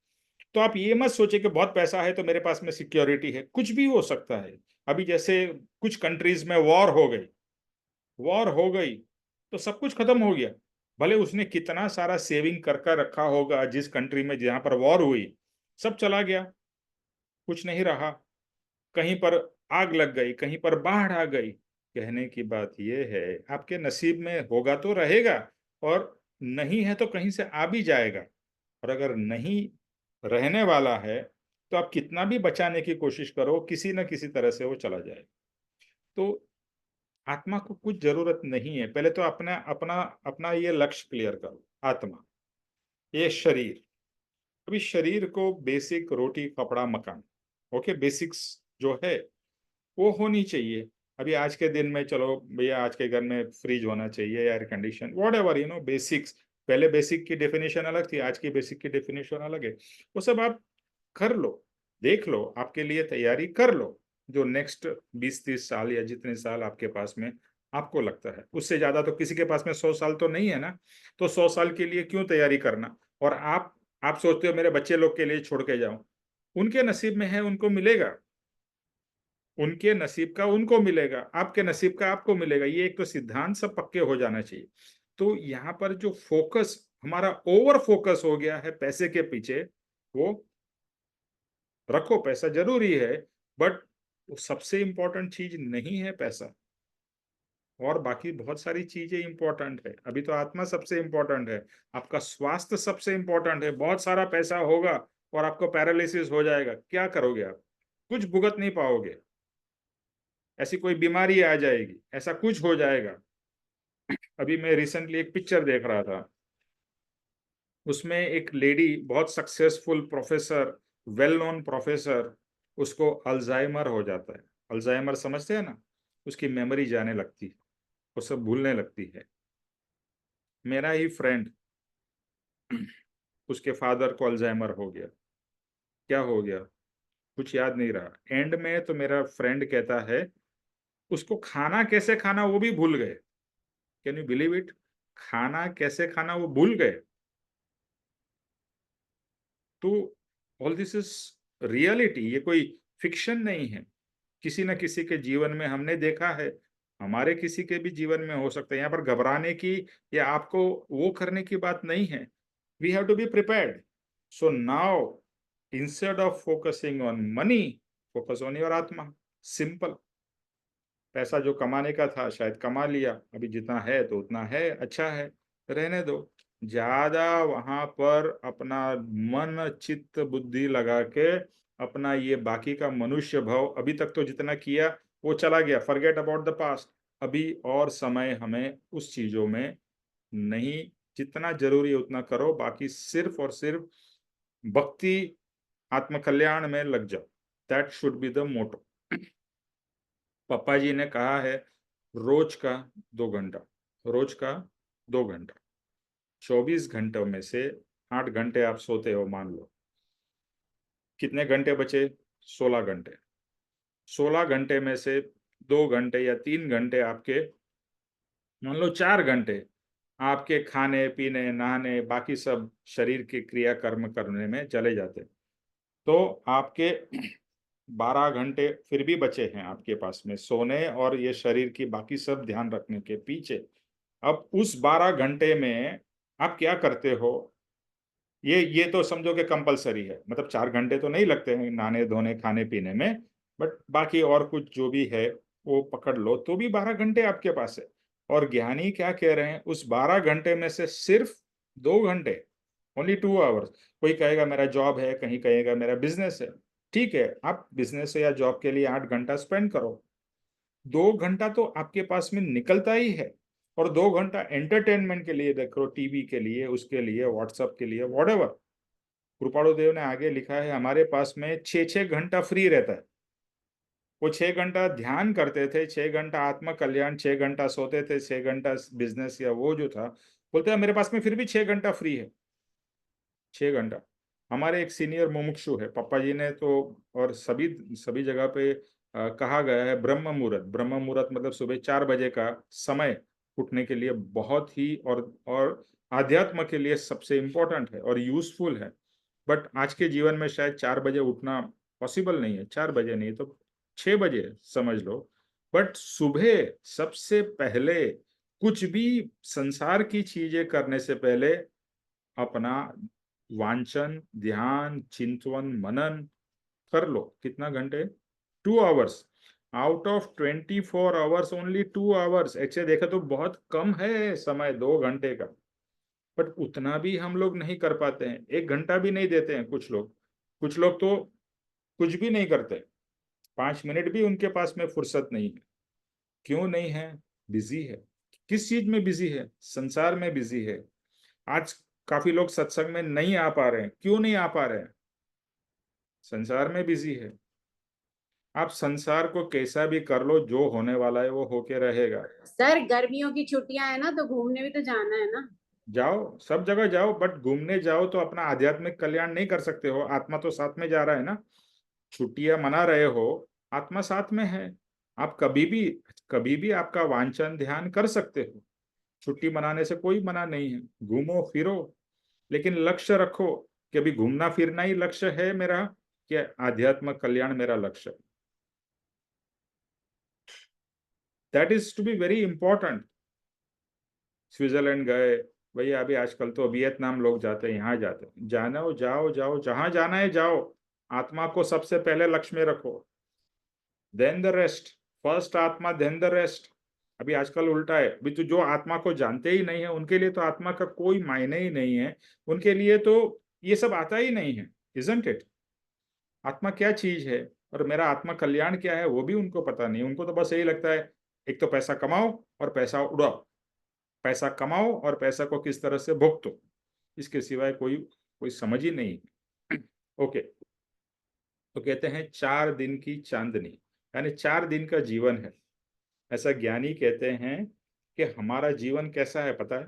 तो आप ये मत सोचे कि बहुत पैसा है तो मेरे पास में सिक्योरिटी है, कुछ भी हो सकता है। अभी जैसे कुछ कंट्रीज में वॉर हो गई तो सब कुछ खत्म हो गया। भले उसने कितना सारा सेविंग कर कर रखा होगा, जिस कंट्री में जहां पर वॉर हुई सब चला गया, कुछ नहीं रहा। कहीं पर आग लग गई, कहीं पर बाढ़ आ गई। कहने की बात यह है, आपके नसीब में होगा तो रहेगा, और नहीं है तो कहीं से आ भी जाएगा। और अगर नहीं रहने वाला है तो आप कितना भी बचाने की कोशिश करो, किसी न किसी तरह से वो चला जाएगा। तो आत्मा को कुछ जरूरत नहीं है। पहले तो अपना अपना अपना ये लक्ष्य क्लियर करो। आत्मा, ये शरीर, अभी शरीर को बेसिक रोटी कपड़ा मकान, ओके, बेसिक्स जो है वो होनी चाहिए। अभी आज के दिन में चलो भैया, आज के घर में फ्रिज होना चाहिए, air condition, what ever, basics. पहले बेसिक की डेफिनेशन अलग थी, आज की बेसिक की डेफिनेशन अलग है। वो सब आप कर लो, देख लो, आपके लिए तैयारी कर लो। जो नेक्स्ट 20-30 साल या जितने साल आपके पास में आपको लगता है, उससे ज्यादा तो किसी के पास में 100 साल तो नहीं है ना। तो 100 साल के लिए क्यों तैयारी करना? और आप सोचते हो मेरे बच्चे लोग के लिए छोड़ के जाऊं, उनके नसीब में है, उनको मिलेगा। उनके नसीब का उनको मिलेगा, आपके नसीब का आपको मिलेगा। ये एक तो सिद्धांत सब पक्के हो जाना चाहिए। तो यहाँ पर जो फोकस हमारा ओवर फोकस हो गया है पैसे के पीछे, वो रखो, पैसा जरूरी है, बट सबसे इंपॉर्टेंट चीज नहीं है पैसा। और बाकी बहुत सारी चीजें इंपॉर्टेंट है। अभी तो आत्मा सबसे इंपॉर्टेंट है, आपका स्वास्थ्य सबसे इंपॉर्टेंट है। बहुत सारा पैसा होगा और आपको पैरालिसिस हो जाएगा, क्या करोगे आप? कुछ भुगत नहीं पाओगे, ऐसी कोई बीमारी आ जाएगी, ऐसा कुछ हो जाएगा। अभी मैं रिसेंटली एक पिक्चर देख रहा था, उसमें एक लेडी, बहुत successful professor, well known professor, उसको अल्जाइमर हो जाता है। अल्जाइमर समझते हैं ना? उसकी मेमोरी जाने लगती है, वो सब भूलने लगती है। मेरा ही फ्रेंड, उसके फादर को अल्जाइमर हो गया। क्या हो गया? कुछ याद नहीं रहा। एंड में तो मेरा फ्रेंड कहता है उसको खाना कैसे खाना वो भी भूल गए। Can you believe it? खाना कैसे खाना वो भूल गए। तो ऑल दिस इज रियलिटी, ये कोई फिक्शन नहीं है। किसी न किसी के जीवन में हमने देखा है, हमारे किसी के भी जीवन में हो सकता है। यहाँ पर घबराने की या आपको वो करने की बात नहीं है। We have to be prepared. So now instead of focusing on money, focus on your आत्मा। सिंपल। पैसा जो कमाने का था शायद कमा लिया, अभी जितना है तो उतना है, अच्छा है, रहने दो। ज्यादा वहां पर अपना मन चित्त बुद्धि लगा के अपना ये बाकी का मनुष्य भाव, अभी तक तो जितना किया वो चला गया, फॉरगेट अबाउट द पास्ट। अभी और समय हमें उस चीजों में नहीं, जितना जरूरी है उतना करो, बाकी सिर्फ और सिर्फ भक्ति आत्मकल्याण में लग जाओ। That should be the motto. पापा जी ने कहा है रोज का 2 घंटा, रोज का 2 घंटा। 24 घंटों में से 8 घंटे आप सोते हो, मान लो कितने घंटे बचे? 16 घंटे। 16 घंटे में से 2 घंटे या 3 घंटे आपके, मान लो 4 घंटे आपके खाने पीने नहाने बाकी सब शरीर के क्रिया कर्म करने में चले जाते, तो आपके 12 घंटे फिर भी बचे हैं आपके पास में सोने और ये शरीर की बाकी सब ध्यान रखने के पीछे। अब उस 12 घंटे में आप क्या करते हो? ये तो समझो कि कंपलसरी है, मतलब 4 घंटे तो नहीं लगते हैं नहाने धोने खाने पीने में, बट बाकी और कुछ जो भी है वो पकड़ लो तो भी 12 घंटे आपके पास है। और ज्ञानी क्या कह रहे हैं? उस 12 घंटे में से सिर्फ 2 घंटे, ओनली 2 आवर्स। कोई कहेगा मेरा जॉब है, कहीं कहेगा मेरा बिजनेस है। ठीक है, आप बिजनेस या जॉब के लिए 8 घंटा स्पेंड करो, 2 घंटा तो आपके पास में निकलता ही है। और 2 घंटा एंटरटेनमेंट के लिए देखो, टीवी के लिए, उसके लिए, व्हाट्सएप के लिए, वॉट। कृपाणु देव ने आगे लिखा है हमारे पास में 6-6 घंटा फ्री रहता है। वो 6 घंटा ध्यान करते थे, 6 घंटा आत्म कल्याण, 6 घंटा सोते थे, 6 घंटा बिजनेस या वो जो था, बोलते हैं मेरे पास में फिर भी 6 घंटा फ्री है। 6 घंटा। हमारे एक सीनियर मुमुक्षु है, पापा जी ने तो, और सभी सभी जगह पे कहा गया है ब्रह्म मुहूर्त। ब्रह्म मुहूर्त मतलब सुबह 4 बजे का समय उठने के लिए बहुत ही, और आध्यात्म के लिए सबसे इम्पोर्टेंट है और यूजफुल है। बट आज के जीवन में शायद 4 बजे उठना पॉसिबल नहीं है। 4 बजे नहीं तो 6 बजे समझ लो। बट सुबह सबसे पहले कुछ भी संसार की चीजें करने से पहले अपना वांचन ध्यान चिंतन मनन कर लो। कितना घंटे? 2 hours. Out of 24 hours only 2 hours. ऐसे देखा तो बहुत कम है समय 2 घंटे का, बट उतना भी हम लोग नहीं कर पाते हैं। 1 घंटा भी नहीं देते हैं कुछ लोग। कुछ लोग तो कुछ भी नहीं करते, 5 मिनट भी उनके पास में फुर्सत नहीं है। क्यों नहीं है? बिजी है। किस चीज में बिजी है? संसार में बिजी है। आज काफी लोग सत्संग में नहीं आ पा रहे हैं। क्यों नहीं आ पा रहे हैं? संसार में बिजी है। आप संसार को कैसा भी कर लो, जो होने वाला है वो होके रहेगा। सर गर्मियों की छुट्टियां है ना, तो घूमने भी तो जाना है ना। जाओ, सब जगह जाओ, बट घूमने जाओ तो अपना आध्यात्मिक कल्याण नहीं कर सकते हो। आत्मा तो साथ में जा रहा है ना। छुट्टियां मना रहे हो, आत्मा साथ में है। आप कभी भी आपका वांछन ध्यान कर सकते हो। छुट्टी मनाने से कोई मना नहीं है, घूमो फिरो, लेकिन लक्ष्य रखो कि अभी घूमना फिरना ही लक्ष्य है मेरा, कि आध्यात्मिक कल्याण मेरा लक्ष्य है। That is to be very important. Switzerland गए भैया, अभी आजकल तो वियतनाम लोग जाते हैं, यहाँ जाते हैं, जानो जाओ जाओ, जहां जाना है जाओ, आत्मा को सबसे पहले लक्ष्य में रखो, देन द रेस्ट। फर्स्ट आत्मा देन द रेस्ट। अभी आजकल उल्टा है, अभी तो जो आत्मा को जानते ही नहीं है उनके लिए तो आत्मा का कोई मायने ही नहीं है, उनके लिए तो ये सब आता ही नहीं है, इजंट इट? आत्मा क्या चीज है और मेरा आत्मा कल्याण क्या है वो भी उनको पता नहीं। उनको तो बस यही लगता है एक तो पैसा कमाओ और पैसा उड़ाओ, पैसा कमाओ और पैसा को किस तरह से भुगतो, इसके सिवाय कोई कोई समझ ही नहीं। ओके, तो कहते हैं 4 दिन की चांदनी, यानी 4 दिन का जीवन है। ऐसा ज्ञानी कहते हैं कि हमारा जीवन कैसा है पता है,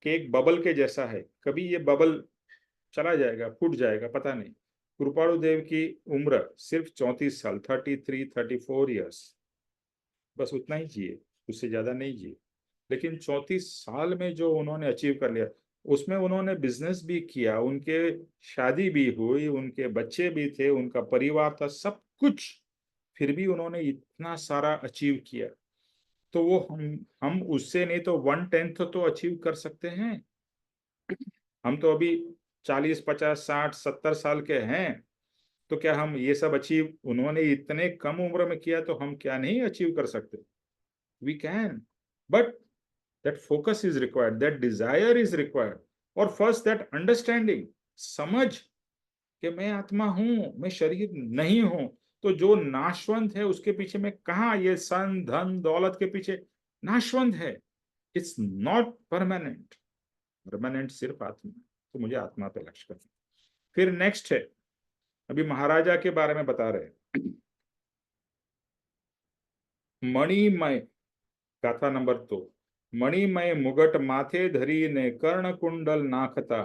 कि एक बबल के जैसा है, कभी ये बबल चला जाएगा, फूट जाएगा, पता नहीं। कृपाणु देव की उम्र सिर्फ 34 साल, 34 ईयर्स, बस उतना ही जिए, उससे ज्यादा नहीं जिए। लेकिन 34 साल में जो उन्होंने अचीव कर लिया, उसमें उन्होंने बिजनेस भी किया, उनके शादी भी हुई, उनके बच्चे भी थे, उनका परिवार था, सब कुछ, फिर भी उन्होंने इतना सारा अचीव किया। तो वो हम उससे नहीं तो 1/10 तो अचीव कर सकते हैं। हम तो अभी 40 50 60 70 साल के हैं, तो क्या हम ये सब अचीव उन्होंने इतने कम उम्र में किया तो हम क्या नहीं अचीव कर सकते? We can, but that focus is required, that desire is required, और first that understanding, समझ कि मैं आत्मा हूं, मैं शरीर नहीं हूं। तो जो नाशवंत है उसके पीछे मैं कहा, ये सन धन दौलत के पीछे नाशवंत है, इट्स नॉट परमानेंट। परमानेंट सिर्फ आत्मा। तो मुझे आत्मा पे लक्ष्य करना। फिर नेक्स्ट है, अभी महाराजा के बारे में बता रहे, मणिमय, गाथा नंबर 2। मणिमय मुगट माथे धरी ने कर्ण कुंडल नाखता,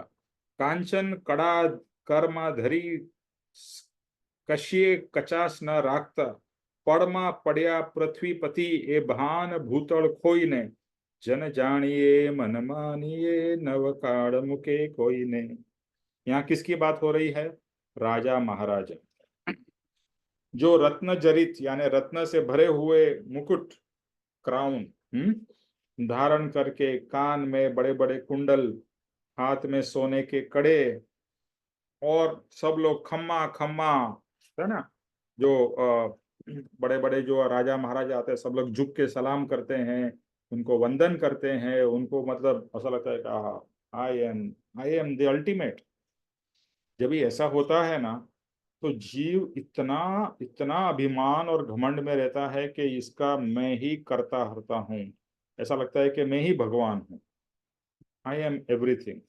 कांचन कड़ा कर्मा धरी कशिये कचास न राखता, पड़मा पड़या पृथ्वीपति ए भान भूतल खोई ने, जन जानिए मन मानिए नव काड़ मुके कोई ने। यहाँ किसकी बात हो रही है? राजा महाराजा, जो रत्न जरित यानी रत्न से भरे हुए मुकुट, क्राउन धारण करके, कान में बड़े बड़े कुंडल, हाथ में सोने के कड़े, और सब लोग खम्मा खम्मा, है ना, जो बड़े बड़े जो राजा महाराजा आते हैं सब लोग झुक के सलाम करते हैं, उनको वंदन करते हैं, उनको मतलब ऐसा लगता है कि आई एम द अल्टीमेट। जब ये ऐसा होता है ना, तो जीव इतना इतना अभिमान और घमंड में रहता है कि इसका मैं ही करता हरता हूँ, ऐसा लगता है कि मैं ही भगवान हूँ, आई एम एवरीथिंग।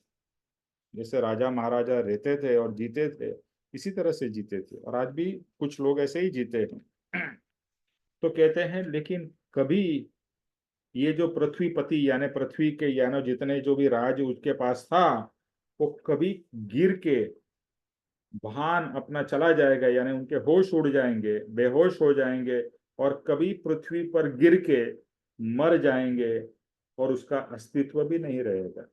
जैसे राजा महाराजा रहते थे और जीते थे, इसी तरह से जीते थे, और आज भी कुछ लोग ऐसे ही जीते हैं। तो कहते हैं लेकिन कभी ये जो पृथ्वीपति यानी पृथ्वी के यानी जितने जो भी राज उसके पास था, वो कभी गिर के भान अपना चला जाएगा, यानी उनके होश उड़ जाएंगे, बेहोश हो जाएंगे, और कभी पृथ्वी पर गिर के मर जाएंगे, और उसका अस्तित्व भी नहीं रहेगा।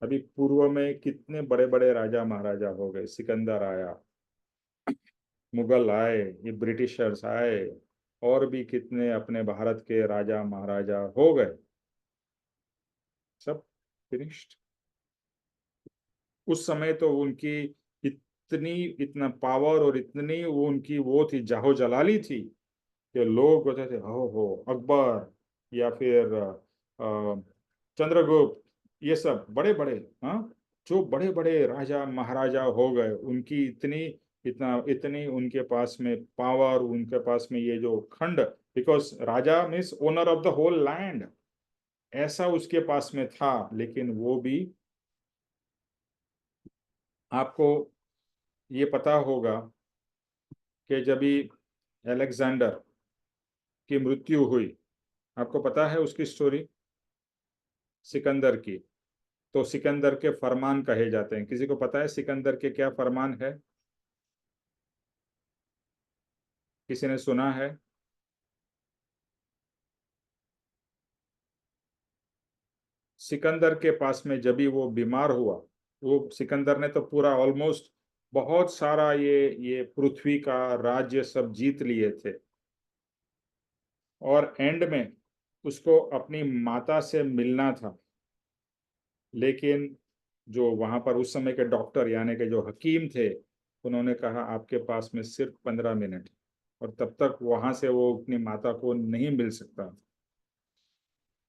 अभी पूर्व में कितने बड़े बड़े राजा महाराजा हो गए, सिकंदर आया, मुगल आए, ये ब्रिटिशर्स आए, और भी कितने अपने भारत के राजा महाराजा हो गए, सब फिनिश्ड। उस समय तो उनकी इतनी इतना पावर और इतनी वो उनकी वो थी, जाहो जलाली थी, कि लोग कहते थे हो अकबर या फिर चंद्रगुप्त, ये सब बड़े बड़े, हाँ, जो बड़े बड़े राजा महाराजा हो गए, उनकी इतनी इतना इतनी उनके पास में पावर, उनके पास में ये जो खंड, because raja means owner of the whole land, ऐसा उसके पास में था। लेकिन वो भी, आपको ये पता होगा कि जब भी अलेक्जेंडर की मृत्यु हुई, आपको पता है उसकी स्टोरी, सिकंदर की। तो सिकंदर के फरमान कहे जाते हैं, किसी को पता है सिकंदर के क्या फरमान है? किसी ने सुना है? सिकंदर के पास में जब भी वो बीमार हुआ, वो सिकंदर ने तो पूरा ऑलमोस्ट बहुत सारा ये पृथ्वी का राज्य सब जीत लिए थे, और एंड में उसको अपनी माता से मिलना था, लेकिन जो वहां पर उस समय के डॉक्टर यानी कि जो हकीम थे, उन्होंने कहा आपके पास में सिर्फ 15 मिनट, और तब तक वहां से वो अपनी माता को नहीं मिल सकता।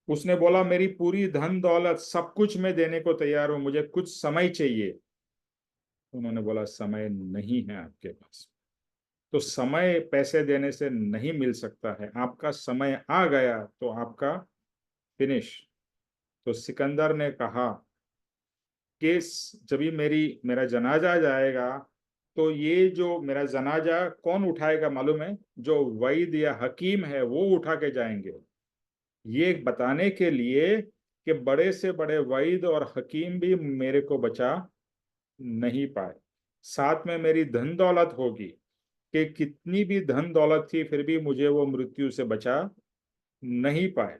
उसने बोला मेरी पूरी धन दौलत सब कुछ मैं देने को तैयार हूं, मुझे कुछ समय चाहिए। उन्होंने बोला समय नहीं है आपके पास। तो समय पैसे देने से नहीं मिल सकता है, आपका समय आ गया तो आपका फिनिश। तो सिकंदर ने कहा कि जब भी मेरा जनाजा जाएगा तो ये जो मेरा जनाजा कौन उठाएगा मालूम है? जो वैद या हकीम है वो उठा के जाएंगे, ये बताने के लिए कि बड़े से बड़े वैद और हकीम भी मेरे को बचा नहीं पाए। साथ में मेरी धन दौलत होगी कि कितनी भी धन दौलत थी फिर भी मुझे वो मृत्यु से बचा नहीं पाए।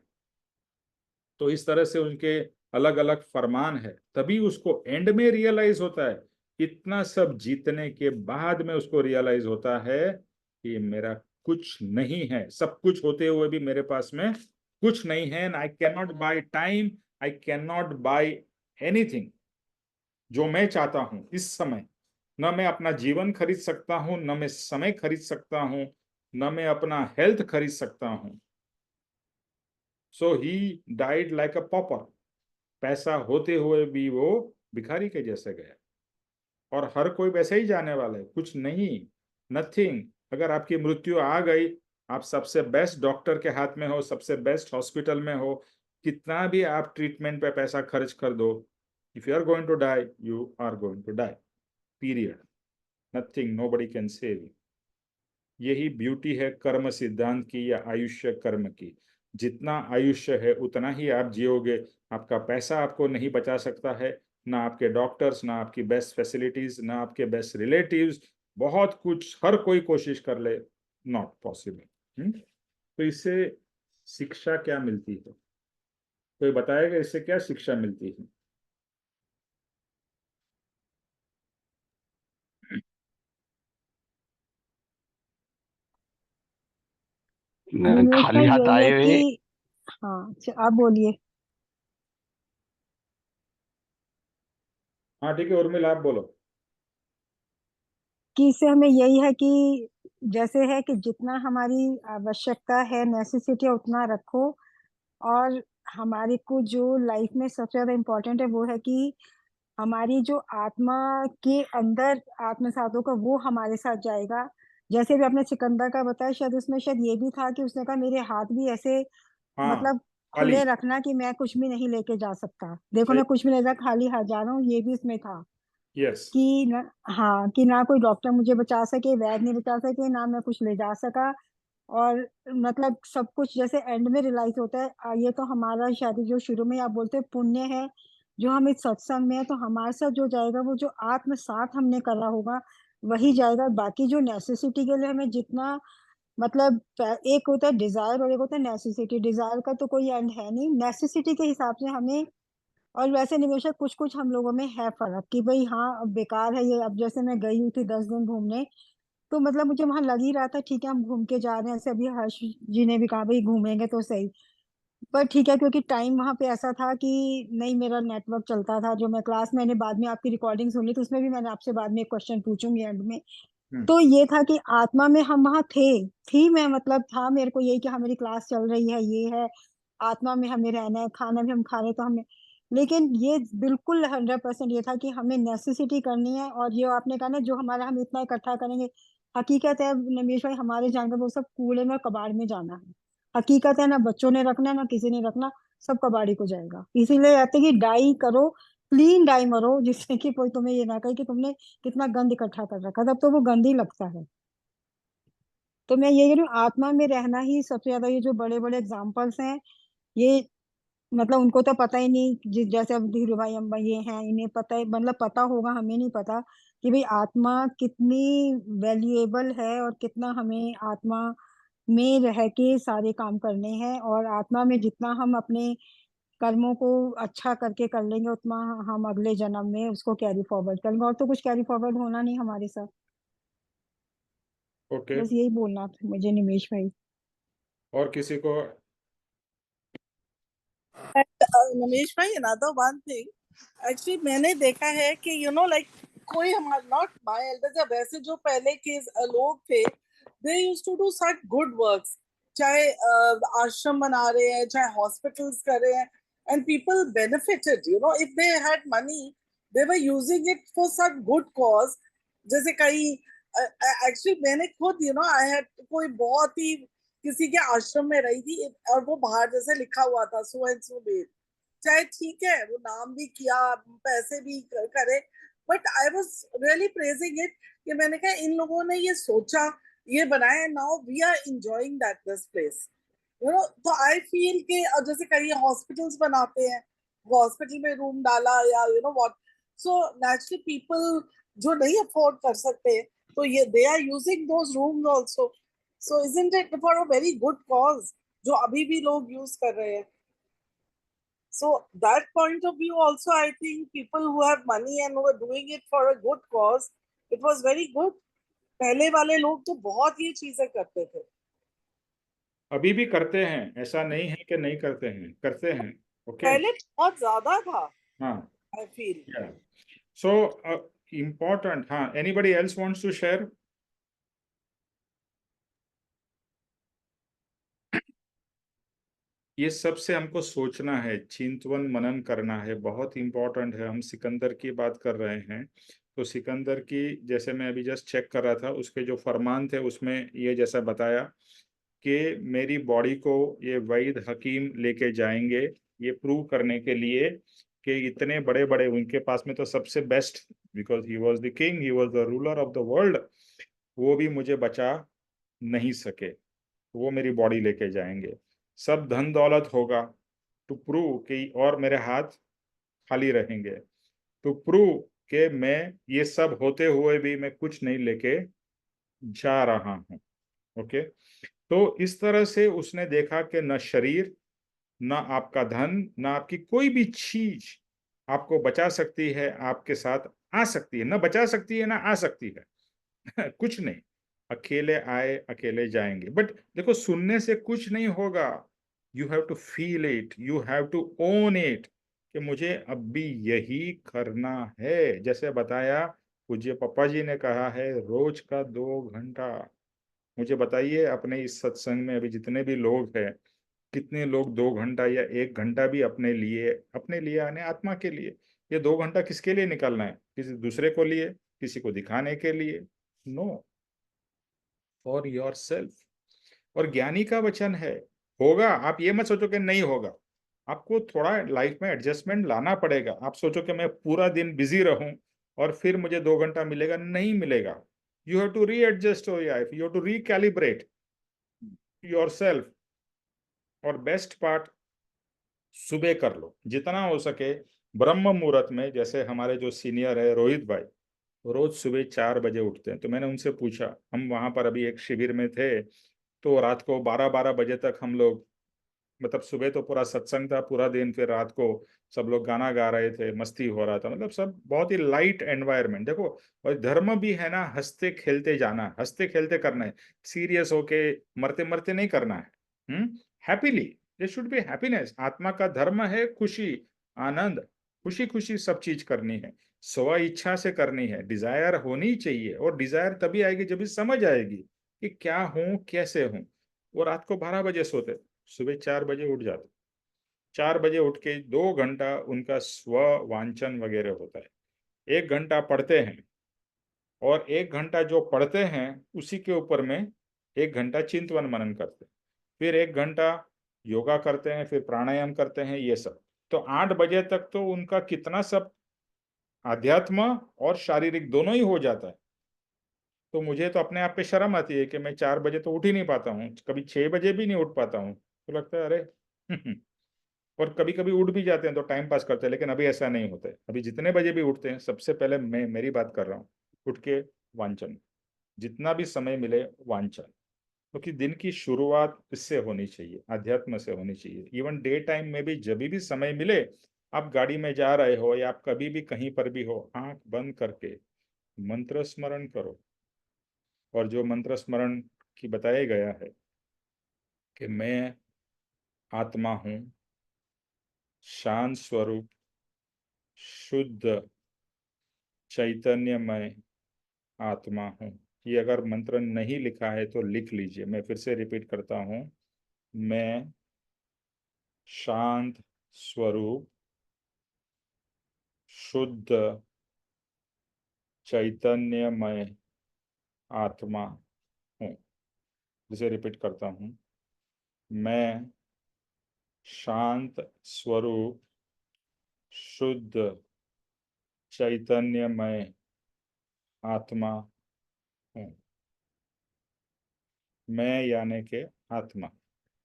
तो इस तरह से उनके अलग अलग फरमान है। तभी उसको एंड में रियलाइज होता है, इतना सब जीतने के बाद में उसको रियलाइज होता है कि मेरा कुछ नहीं है, सब कुछ होते हुए भी मेरे पास में कुछ नहीं है। I can not buy time, I can not buy anything जो मैं चाहता हूं इस समय। न मैं अपना जीवन खरीद सकता हूं, न मैं समय खरीद सकता हूं, न मैं अपना हेल्थ खरीद सकता हूं। So he died like a pauper. पैसा होते हुए भी वो भिखारी के जैसे गया। और हर कोई वैसे ही जाने वाला है, कुछ नहीं, नथिंग। अगर आपकी मृत्यु आ गई, आप सबसे बेस्ट डॉक्टर के हाथ में हो, सबसे बेस्ट हॉस्पिटल में हो, कितना भी आप ट्रीटमेंट पे पैसा खर्च कर दो, if you are going to die, you are going to die, period. Nothing, nobody can save you. यही ब्यूटी है कर्म सिद्धांत की या आयुष्य कर्म की। जितना आयुष्य है उतना ही आप जियोगे। आपका पैसा आपको नहीं बचा सकता है, ना आपके डॉक्टर्स, ना आपकी बेस्ट फैसिलिटीज, ना आपके बेस्ट रिलेटिव्स। बहुत कुछ हर कोई कोशिश कर ले, नॉट पॉसिबल। तो इससे शिक्षा क्या मिलती है? कोई बताएगा इससे क्या शिक्षा मिलती है? निमेश खाली भाई हाथ यही आए है हुए। कि हाँ आप बोलिए। हाँ ठीक है, उर्मिला आप बोलो। कि इससे हमें यही है कि जैसे है कि जितना हमारी आवश्यकता है, नेसेसिटी है, उतना रखो। और हमारी को जो लाइफ में सबसे ज्यादा इम्पोर्टेंट है वो है कि हमारी जो आत्मा के अंदर आत्मसात होगा वो हमारे साथ जाएगा। जैसे भी आपने सिकंदर का बताया, शायद उसमें शायद ये भी था कि उसने कहा मेरे हाथ भी ऐसे हाँ, मतलब खाली। खुले रखना कि मैं कुछ भी नहीं लेके जा सकता, देखो सही। मैं कुछ भी नहीं जा, खाली हाथ जा रहा हूँ, ये भी इसमें था। यस। कि न, हाँ कि ना कोई डॉक्टर मुझे बचा सके, वैद्य नहीं बचा सके, ना मैं कुछ ले जा सका। और मतलब सब कुछ जैसे एंड में रियलाइज होता है ये तो हमारा शायद जो शुरू में आप बोलते हैं पुण्य है, जो हम इस सत्संग में है, तो हमारे साथ जो जाएगा वो जो आत्म साथ हमने करा होगा वही जाएगा। बाकी जो नेसेसिटी के लिए हमें जितना मतलब एक होता है डिजायर और एक होता है नेसेसिटी। डिजायर का तो कोई एंड है नहीं, नेसेसिटी के हिसाब से हमें। और वैसे निवेशक कुछ कुछ हम लोगों में है फर्क कि भाई हाँ अब बेकार है ये। अब जैसे मैं गई हुई थी 10 दिन घूमने, तो मतलब मुझे वहां लग ही रहा था ठीक है हम घूम के जा रहे हैं, ऐसे अभी हर्ष जी ने भी कहा भाई घूमेंगे तो सही। पर ठीक है क्योंकि टाइम वहां पे ऐसा था कि नहीं मेरा नेटवर्क चलता था। जो मैं क्लास मैंने बाद में आपकी रिकॉर्डिंग सुनी तो उसमें भी मैंने आपसे बाद में एक क्वेश्चन पूछूंगी एंड में। हम्म। तो ये था कि आत्मा में हम वहां थे, थी मैं, मतलब था मेरे को यही कि हाँ मेरी क्लास चल रही है, ये है आत्मा में हमें रहना है, खाना भी हम खा रहे तो हमें। लेकिन ये बिल्कुल 100% ये था कि हमें नेसेसिटी करनी है। और ये आपने कहा ना जो हमारा हम इतना इकट्ठा करेंगे, हकीकत है नमेश भाई हमारे जान का वो सब कूड़े में और कबाड़ में जाना है। हकीकत है, ना बच्चों ने रखना है ना किसी ने रखना, सब कबाड़ी को जाएगा। इसीलिए कहते हैं कि डाई करो, क्लीन डाई मरो, जिससे कि कोई तुम्हें ये ना कहे कि तुमने कितना गंद इकट्ठा कर रखा, तब तो वो गंद ही लगता है। तो मैं ये कह रही हूँ आत्मा में रहना ही सबसे ज्यादा, ये जो बड़े बड़े एग्जाम्पल्स हैं ये मतलब उनको तो पता ही नहीं जैसे अब धीरू भाई अम्बा ये हैं इन्हें पता है, मतलब पता होगा, हमें नहीं पता कि भाई आत्मा कितनी वैल्यूएबल है और कितना हमें आत्मा में रह के सारे काम करने हैं। और आत्मा में जितना हम अपने कर्मों को अच्छा करके कर लेंगे उतना हम अगले जन्म में उसको कैरी फॉरवर्ड करेंगे। और तो कुछ कैरी फॉरवर्ड होना नहीं हमारे साथ। ओके। बस यही बोलना था मुझे निमेश भाई। और किसी को? नमेश भाई, another one thing, actually मैंने देखा है कि like कोई हमारा not my elders या वैसे जो पहले के लोग थे, they used to do such good works, चाहे आश्रम बना रहे हैं, चाहे हॉस्पिटल्स कर रहे हैं, and people benefited, if they had money, they were using it for such good cause. जैसे कहीं actually मैंने खुद I had कोई बहुत ही किसी के आश्रम में रही थी, और वो बाहर जैसे लिखा हुआ था सो एंड सो बेड, चाहे ठीक है वो नाम भी किया, पैसे भी करे, but I was really praising it कि मैंने कहा इन लोगों ने ये सोचा, ये बनाया, now we are enjoying that this place, तो आई फील कि जैसे कहीं हॉस्पिटल्स बनाते हैं, वो हॉस्पिटल में रूम डाला या व्हाट, सो नेचुरली पीपल जो नहीं अफोर्ड कर सकते, तो ये they are using those rooms also, so isn't it for a very good cause जो अभी भी लोग यूज कर रहे हैं. So that point of view also, I think people who have money and who are doing it for a good cause, it was very good. पहले वाले लोग तो बहुत ये चीजें करते थे. अभी भी करते हैं, ऐसा नहीं है कि नहीं करते हैं, करते हैं. ओके, पहले बहुत ज्यादा था. हाँ, I feel. yeah. So important. हाँ, anybody else wants to share? ये सबसे हमको सोचना है, चिंतवन मनन करना है, बहुत इंपॉर्टेंट है. हम सिकंदर की बात कर रहे हैं, तो सिकंदर की जैसे मैं अभी जस्ट चेक कर रहा था, उसके जो फरमान थे उसमें ये जैसा बताया कि मेरी बॉडी को ये वैद हकीम लेके जाएंगे, ये प्रूव करने के लिए कि इतने बड़े बड़े उनके पास में तो सबसे best, because he was the king, he was the ruler of the world, वो भी मुझे बचा नहीं सके, वो मेरी बॉडी लेके जाएंगे. सब धन दौलत होगा टू प्रूव कि, और मेरे हाथ खाली रहेंगे टू प्रूव कि मैं ये सब होते हुए भी मैं कुछ नहीं लेके जा रहा हूं. ओके, तो इस तरह से उसने देखा कि न शरीर, न आपका धन, न आपकी कोई भी चीज आपको बचा सकती है, आपके साथ आ सकती है, न बचा सकती है, न आ सकती है. कुछ नहीं, अकेले आए अकेले जाएंगे. बट देखो, सुनने से कुछ नहीं होगा, you have to feel it, you have to own it कि मुझे अब भी यही करना है. जैसे बताया, पूज्य पप्पा जी ने कहा है, रोज का 2 घंटा. मुझे बताइए, अपने इस सत्संग में अभी जितने भी लोग हैं, कितने लोग 2 घंटा या 1 घंटा भी अपने लिए आने आत्मा के लिए, ये 2 घंटा किसके लिए निकालना है? किसी दूसरे को लिए, किसी को दिखाने के लिए? No, for yourself. और ज्ञानी का वचन है, होगा. आप ये मत सोचो कि नहीं होगा, आपको थोड़ा लाइफ में एडजस्टमेंट लाना पड़ेगा. आप सोचो कि मैं पूरा दिन बिजी रहूं और फिर मुझे 2 घंटा मिलेगा, नहीं मिलेगा. You have to readjust your life, you have to recalibrate yourself. और बेस्ट पार्ट, सुबह कर लो जितना हो सके, ब्रह्म मुहूर्त में. जैसे हमारे जो सीनियर है रोहित भाई, रोज सुबह 4 बजे उठते हैं. तो मैंने उनसे पूछा, हम वहां पर अभी एक शिविर में थे, तो रात को 12-12 बजे तक हम लोग, मतलब सुबह तो पूरा सत्संग था पूरा दिन, फिर रात को सब लोग गाना गा रहे थे, मस्ती हो रहा था, मतलब सब बहुत ही लाइट एनवायरनमेंट. देखो, और धर्म भी है ना, हंसते खेलते जाना, हंसते खेलते करना है, सीरियस होके मरते मरते नहीं करना है. Happily, they should be happiness. आत्मा का धर्म है खुशी, आनंद, खुशी खुशी सब चीज करनी है, स्व इच्छा से करनी है. डिजायर होनी चाहिए, और डिजायर तभी आएगी जब भी समझ आएगी कि क्या हूं, कैसे हूं. वो रात को 12 बजे सोते, सुबह 4 बजे उठ जाते. 4 बजे उठ के 2 घंटा उनका स्व वांचन वगैरह होता है. 1 घंटा पढ़ते हैं, और 1 घंटा जो पढ़ते हैं उसी के ऊपर में 1 घंटा चिंतवन मनन करते हैं. फिर 1 घंटा योगा करते हैं, फिर प्राणायाम करते हैं, ये सब. तो 8 बजे तक तो उनका कितना सब आध्यात्म और शारीरिक दोनों ही हो जाता है. तो मुझे तो अपने आप पे शर्म आती है कि मैं 4 बजे तो उठ ही नहीं पाता हूँ, कभी 6 बजे भी नहीं उठ पाता हूँ. तो लगता है अरे. और कभी कभी उठ भी जाते हैं तो टाइम पास करते हैं, लेकिन अभी ऐसा नहीं होता है. अभी जितने बजे भी उठते हैं, सबसे पहले मैं मेरी बात कर रहा हूँ, उठ के वांचन, जितना भी समय मिले वांचन. क्योंकि दिन की शुरुआत इससे होनी चाहिए, अध्यात्म से होनी चाहिए. इवन डे टाइम में भी जब भी समय मिले, आप गाड़ी में जा रहे हो या आप कभी भी कहीं पर भी हो, आंख बंद करके मंत्र स्मरण करो. और जो मंत्र स्मरण की बताया गया है कि मैं आत्मा हूं, शांत स्वरूप, शुद्ध चैतन्यमय आत्मा हूं। ये अगर मंत्र नहीं लिखा है तो लिख लीजिए। मैं फिर से रिपीट करता हूं, मैं शांत स्वरूप, शुद्ध चैतन्यमय आत्मा हूं। इसे रिपीट करता हूं, मैं शांत स्वरूप, शुद्ध चैतन्यमय आत्मा हूं। मैं यानी के आत्मा,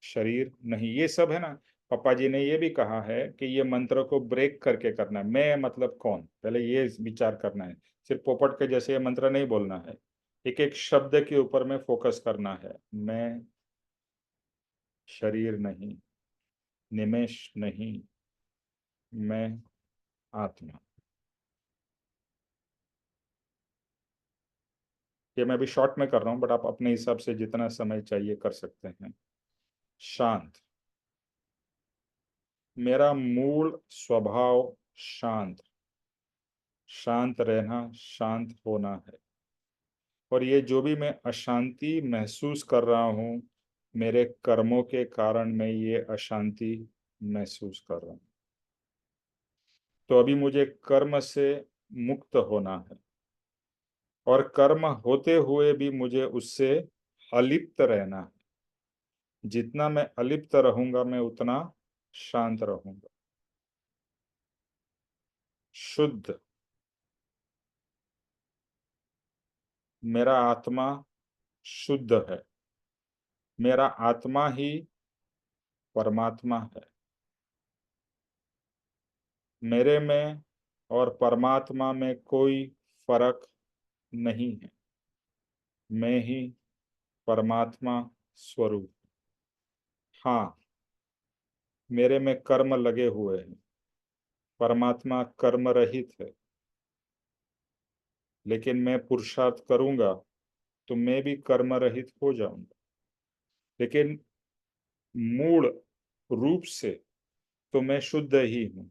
शरीर नहीं। ये सब है ना, पापा जी ने ये भी कहा है कि ये मंत्र को ब्रेक करके करना है। मैं मतलब कौन, पहले ये विचार करना है। सिर्फ पोपट के जैसे ये मंत्र नहीं बोलना है, एक एक शब्द के ऊपर में फोकस करना है। मैं शरीर नहीं, निमेष नहीं, मैं आत्मा। ये मैं भी शॉर्ट में कर रहा हूं, बट आप अपने हिसाब से जितना समय चाहिए कर सकते हैं। शांत, मेरा मूल स्वभाव शांत, शांत रहना, शांत होना है। और ये जो भी मैं अशांति महसूस कर रहा हूं, मेरे कर्मों के कारण मैं ये अशांति महसूस कर रहा हूं। तो अभी मुझे कर्म से मुक्त होना है, और कर्म होते हुए भी मुझे उससे अलिप्त रहना है। जितना मैं अलिप्त रहूंगा, मैं उतना शांत रहूंगा। शुद्ध, मेरा आत्मा शुद्ध है। मेरा आत्मा ही परमात्मा है। मेरे में और परमात्मा में कोई फर्क नहीं है। मैं ही परमात्मा स्वरूप। हाँ, मेरे में कर्म लगे हुए हैं। परमात्मा कर्म रहित है, लेकिन मैं पुरुषार्थ करूंगा तो मैं भी कर्म रहित हो जाऊंगा। लेकिन मूल रूप से तो मैं शुद्ध ही हूँ।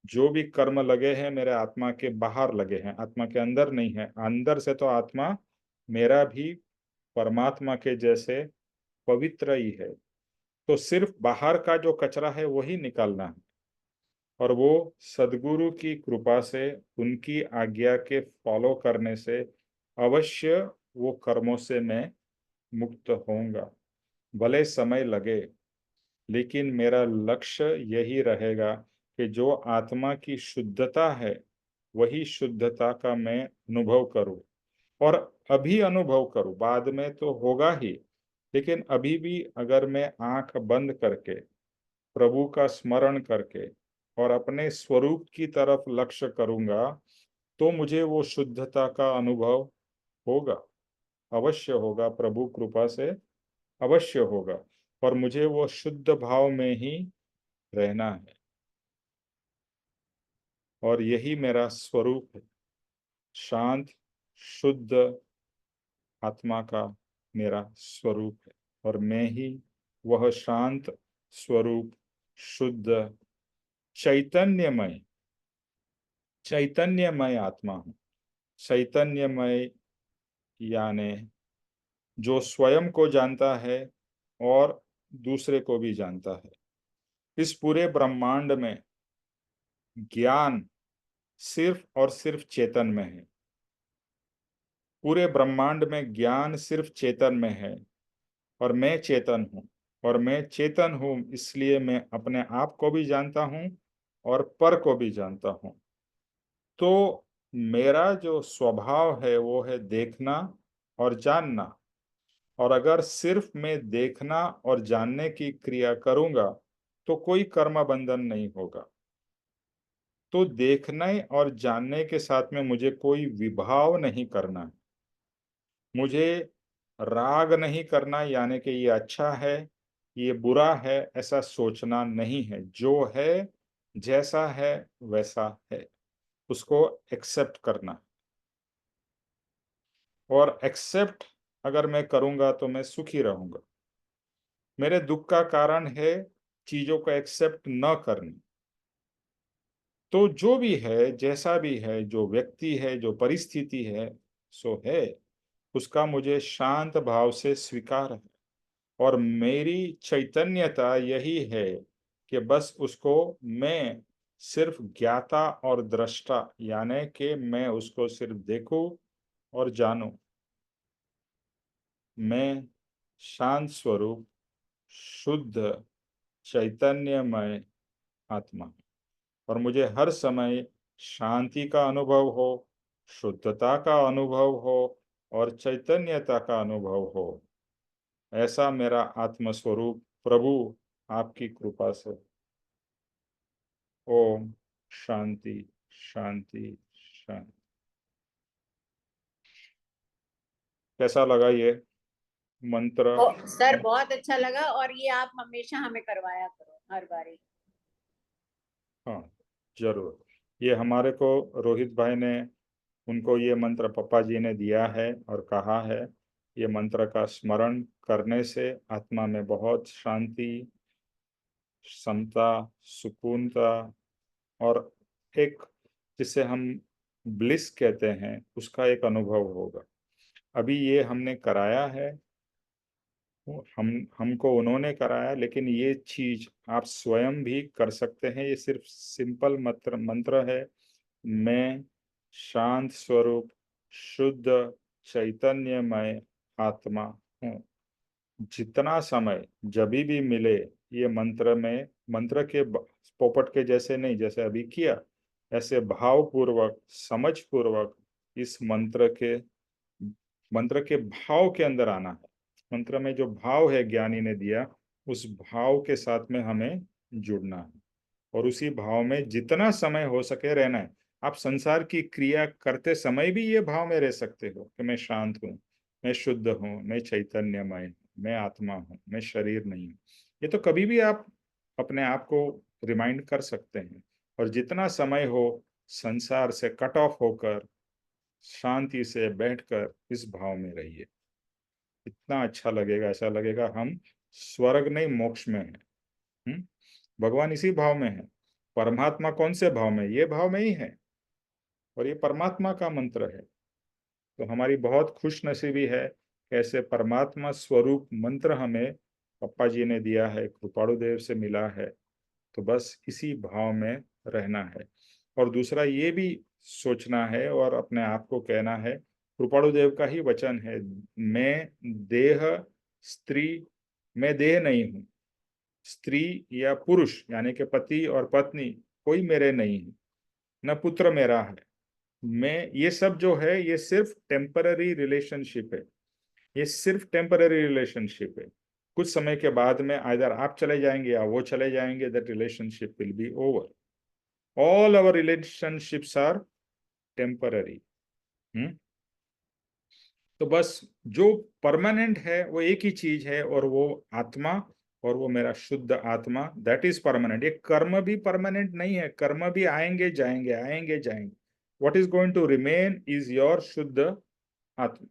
जो भी कर्म लगे हैं मेरे आत्मा के बाहर लगे हैं, आत्मा के अंदर नहीं है। अंदर से तो आत्मा मेरा भी परमात्मा के जैसे पवित्र ही है। तो सिर्फ बाहर का जो कचरा है वही निकालना है, और वो सदगुरु की कृपा से, उनकी आज्ञा के फॉलो करने से अवश्य वो कर्मों से मैं मुक्त होऊंगा। भले समय लगे, लेकिन मेरा लक्ष्य यही रहेगा कि जो आत्मा की शुद्धता है वही शुद्धता का मैं अनुभव करूं, और अभी अनुभव करूं। बाद में तो होगा ही, लेकिन अभी भी अगर मैं आंख बंद करके प्रभु का स्मरण करके और अपने स्वरूप की तरफ लक्ष्य करूंगा, तो मुझे वो शुद्धता का अनुभव होगा, अवश्य होगा। प्रभु कृपा से अवश्य होगा, और मुझे वो शुद्ध भाव में ही रहना है। और यही मेरा स्वरूप है, शांत शुद्ध आत्मा का मेरा स्वरूप है। और मैं ही वह शांत स्वरूप, शुद्ध चैतन्यमय चैतन्यमय आत्मा हूं। चैतन्यमय यानी जो स्वयं को जानता है और दूसरे को भी जानता है। इस पूरे ब्रह्मांड में ज्ञान सिर्फ और सिर्फ चेतन में है। पूरे ब्रह्मांड में ज्ञान सिर्फ चेतन में है, और मैं चेतन हूँ। और मैं चेतन हूँ इसलिए मैं अपने आप को भी जानता हूँ और पर को भी जानता हूँ। तो मेरा जो स्वभाव है वो है देखना और जानना। और अगर सिर्फ मैं देखना और जानने की क्रिया करूंगा तो कोई कर्म बंधन नहीं होगा। तो देखने और जानने के साथ में मुझे कोई विभाव नहीं करना है। मुझे राग नहीं करना, यानी कि ये अच्छा है, ये बुरा है, ऐसा सोचना नहीं है। जो है, जैसा है वैसा है, उसको एक्सेप्ट करना। और एक्सेप्ट अगर मैं करूंगा तो मैं सुखी रहूंगा। मेरे दुख का कारण है चीजों को एक्सेप्ट न करना। तो जो भी है, जैसा भी है, जो व्यक्ति है, जो परिस्थिति है, सो है, उसका मुझे शांत भाव से स्वीकार है। और मेरी चैतन्यता यही है कि बस उसको मैं सिर्फ ज्ञाता और दृष्टा, यानी कि मैं उसको सिर्फ देखूं और जानूं। मैं शांत स्वरूप, शुद्ध, चैतन्यमय आत्मा, और मुझे हर समय शांति का अनुभव हो, शुद्धता का अनुभव हो और चैतन्यता का अनुभव हो। ऐसा मेरा आत्म स्वरूप प्रभु आपकी कृपा से। ओम शांति शांति शांति। कैसा लगा ये मंत्र? सर बहुत अच्छा लगा, और ये आप हमेशा हमें करवाया करो हर बारी। हाँ जरूर। ये हमारे को रोहित भाई ने, उनको ये मंत्र पप्पा जी ने दिया है और कहा है ये मंत्र का स्मरण करने से आत्मा में बहुत शांति, समता, सुकूनता और एक, जिसे हम ब्लिस कहते हैं, उसका एक अनुभव होगा। अभी ये हमने कराया है, हमको उन्होंने कराया, लेकिन ये चीज आप स्वयं भी कर सकते हैं। ये सिर्फ सिंपल मंत्र मंत्र है। मैं शांत स्वरूप, शुद्ध, चैतन्यमय आत्मा हूँ। जितना समय जब भी मिले ये मंत्र में, मंत्र के पोपट के जैसे नहीं, जैसे अभी किया, ऐसे भावपूर्वक, समझ पूर्वक इस मंत्र के भाव के अंदर आना है। मंत्र में जो भाव है ज्ञानी ने दिया, उस भाव के साथ में हमें जुड़ना है और उसी भाव में जितना समय हो सके रहना है। आप संसार की क्रिया करते समय भी ये भाव में रह सकते हो कि मैं शांत हूँ, मैं शुद्ध हूँ, मैं चैतन्यमय हूँ, मैं आत्मा हूँ, मैं शरीर नहीं हूँ। ये तो कभी भी आप अपने आप को रिमाइंड कर सकते हैं। और जितना समय हो संसार से कट ऑफ होकर शांति से बैठकर इस भाव में रहिए। इतना अच्छा लगेगा, ऐसा लगेगा हम स्वर्ग नहीं मोक्ष में हैं। भगवान इसी भाव में है। परमात्मा कौन से भाव में? ये भाव में ही है, और ये परमात्मा का मंत्र है। तो हमारी बहुत खुश नसीबी है कि ऐसे परमात्मा स्वरूप मंत्र हमें पप्पा जी ने दिया है, कृपाणु देव से मिला है। तो बस इसी भाव में रहना है। और दूसरा ये भी सोचना है और अपने आप को कहना है, कृपाणु देव का ही वचन है, मैं देह, स्त्री, मैं देह नहीं हूँ। स्त्री या पुरुष यानी कि पति और पत्नी कोई मेरे नहीं है, न पुत्र मेरा है। मैं, ये सब जो है ये सिर्फ टेम्पररी रिलेशनशिप है। ये सिर्फ टेम्पररी रिलेशनशिप है। कुछ समय के बाद में आइदर आप चले जाएंगे या वो चले जाएंगे, that relationship will be over. All our relationships are temporary. तो बस जो परमानेंट है वो एक ही चीज है, और वो आत्मा, और वो मेरा शुद्ध आत्मा, दैट इज परमानेंट। ये कर्म भी परमानेंट नहीं है, कर्म भी आएंगे जाएंगे, आएंगे जाएंगे। What is going to remain is your शुद्ध आत्मा।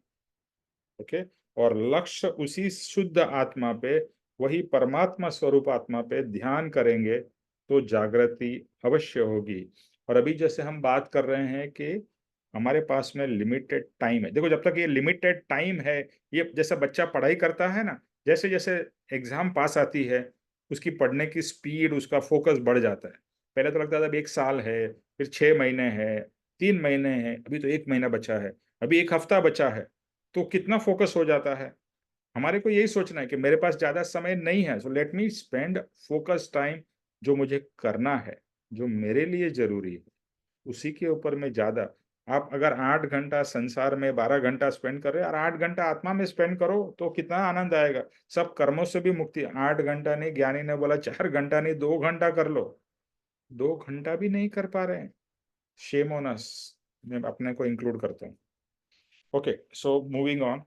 ओके। और लक्ष्य उसी शुद्ध आत्मा पे, वही परमात्मा स्वरूप आत्मा पे ध्यान करेंगे तो जागृति अवश्य होगी। और अभी जैसे हम बात कर रहे हैं कि हमारे पास में लिमिटेड टाइम है। देखो, जब तक ये लिमिटेड टाइम है, ये जैसा बच्चा पढ़ाई करता है ना, जैसे जैसे एग्जाम पास आती है, उसकी पढ़ने की स्पीड, उसका फोकस बढ़ जाता है। पहले तो लगता था अभी 1 साल है, फिर 6 महीने है, 3 महीने हैं, अभी तो 1 महीना बचा है, अभी 1 हफ्ता बचा है। तो कितना फोकस हो जाता है। हमारे को यही सोचना है कि मेरे पास ज्यादा समय नहीं है, so let me spend focus time. जो मुझे करना है, जो मेरे लिए जरूरी है, उसी के ऊपर में ज्यादा। आप अगर 8 घंटा संसार में, 12 घंटा स्पेंड कर रहे हैं और 8 घंटा आत्मा में स्पेंड करो तो कितना आनंद आएगा। सब कर्मों से भी मुक्ति। 8 घंटा नहीं, ज्ञानी ने बोला 4 घंटा नहीं, 2 घंटा कर लो। 2 घंटा भी नहीं कर पा रहे हैं, शेम ऑन अस। मैं अपने को इंक्लूड करता हूँ। Okay, so moving on.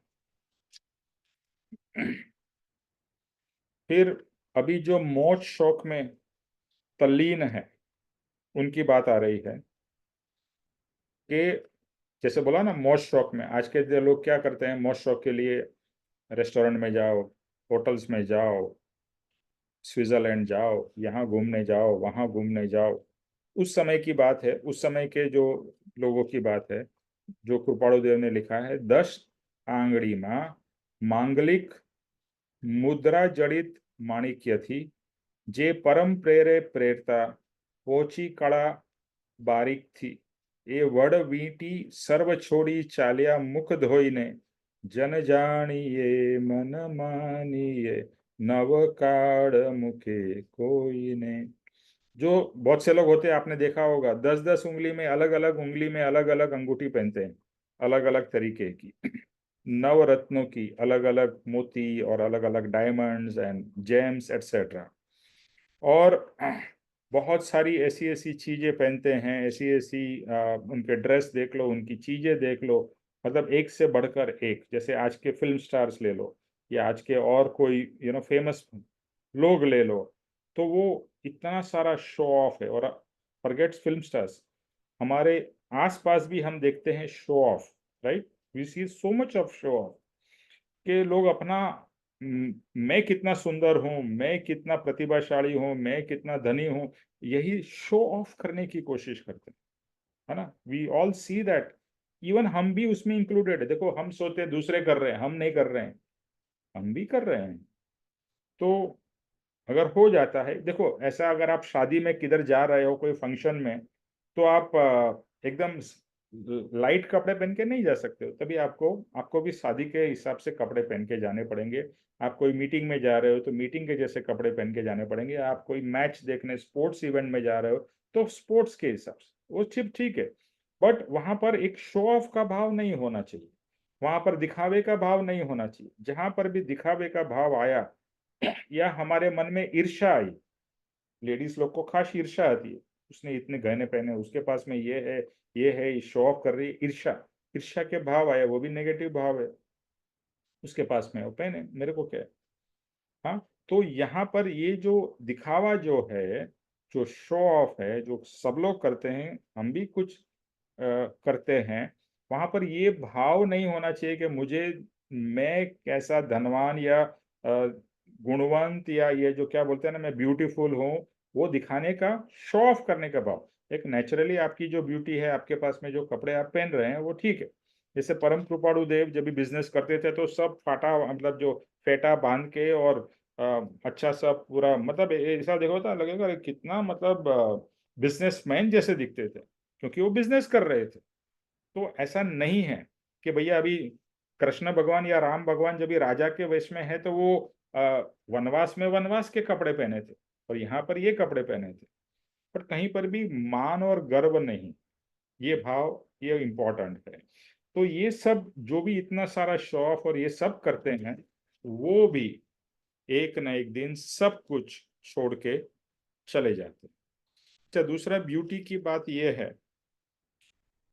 फिर अभी जो मोक्ष शौक में तल्लीन है, उनकी बात आ रही है कि जैसे बोला ना, मोक्ष शौक में आज के लोग क्या करते हैं, मोक्ष शौक के लिए रेस्टोरेंट में जाओ, होटल्स में जाओ, स्विट्जरलैंड जाओ, यहाँ घूमने जाओ, वहाँ घूमने जाओ। उस समय की बात है, उस समय के जो लोगों की बात है, जो कृपाणु देव ने लिखा है, 10 आंगड़ी में मांगलिक मुद्रा जड़ित माणिक्य थी, जे परम प्रेरे प्रेरता पोची कड़ा बारीक थी। ए वड वीटी सर्व छोड़ी चालिया मुख धोईने, जन जानिए मन मानिए नव काड़ मुखे कोई ने। जो बहुत से लोग होते हैं, आपने देखा होगा, 10-10 उंगली में अलग अलग अंगूठी पहनते हैं, अलग अलग तरीके की, नवरत्नों की, अलग अलग मोती और अलग अलग डायमंड्स एंड जेम्स एटसेट्रा। और बहुत सारी ऐसी ऐसी चीजें पहनते हैं, ऐसी ऐसी उनके ड्रेस देख लो, उनकी चीजें देख लो, मतलब एक से बढ़कर एक। जैसे आज के फिल्म स्टार्स ले लो, या आज के और कोई फेमस लोग ले लो, तो वो इतना सारा शो ऑफ है। और फॉरगेट्स फिल्म स्टार्स, हमारे आसपास भी हम देखते हैं show off, right? We see so much of show off, कि लोग अपना मैं कितना सुंदर हूं, मैं कितना प्रतिभाशाली हूं, मैं कितना धनी हूं, यही शो ऑफ करने की कोशिश करते हैं, है ना? We all see that, even हम भी उसमें इंक्लूडेड है। देखो, हम सोचते हैं दूसरे कर रहे हैं, हम नहीं कर रहे हैं, हम भी कर रहे हैं। तो अगर हो जाता है, देखो ऐसा, अगर आप शादी में किधर जा रहे हो, कोई फंक्शन में, तो आप एकदम लाइट कपड़े पहन के नहीं जा सकते हो, तभी आपको आपको भी शादी के हिसाब से कपड़े पहन के जाने पड़ेंगे। आप कोई मीटिंग में जा रहे हो तो मीटिंग के जैसे कपड़े पहन के जाने पड़ेंगे। आप कोई मैच देखने, स्पोर्ट्स इवेंट में जा रहे हो, तो स्पोर्ट्स के हिसाब से वो ठीक ठीक है। बट वहां पर एक शो ऑफ का भाव नहीं होना चाहिए, वहां पर दिखावे का भाव नहीं होना चाहिए। जहां पर भी दिखावे का भाव आया, या हमारे मन में ईर्ष्या आई, लेडीज लोग को खास ईर्ष्या आती है, उसने इतने गहने पहने, उसके पास में ये है, ये है, शो ऑफ कर रही है, ईर्ष्या, ईर्ष्या के भाव आए, वो भी नेगेटिव भाव है। उसके पास में वो पहने, मेरे को क्या है? हाँ, तो यहाँ पर ये जो दिखावा जो है, जो शो ऑफ है, जो सब लोग करते हैं, हम भी कुछ करते हैं, वहां पर ये भाव नहीं होना चाहिए कि मुझे, मैं कैसा धनवान या गुणवंत, या ये जो क्या बोलते हैं ना, मैं ब्यूटीफुल हूँ, वो दिखाने का, शो ऑफ करने का भाव। एक नेचुरली आपकी जो ब्यूटी है, आपके पास में जो कपड़े आप पहन रहे हैं, वो ठीक है। जैसे परम कृपाणु देव जब भी बिजनेस करते थे, तो सब फाटा, मतलब जो फेटा बांध के, और अच्छा सा पूरा, मतलब ऐसा देखो था, लगेगा अरे कितना, मतलब बिजनेसमैन जैसे दिखते थे, क्योंकि वो बिजनेस कर रहे थे। तो ऐसा नहीं है कि भैया अभी कृष्ण भगवान या राम भगवान जब भी राजा के वेश में है, तो वो वनवास में वनवास के कपड़े पहने थे, और यहाँ पर ये कपड़े पहने थे। पर कहीं पर भी मान और गर्व नहीं, ये भाव, ये इम्पोर्टेंट है। तो ये सब जो भी इतना सारा शो ऑफ और ये सब करते हैं, वो भी एक न एक दिन सब कुछ छोड़ के चले जाते हैं। अच्छा, दूसरा ब्यूटी की बात ये है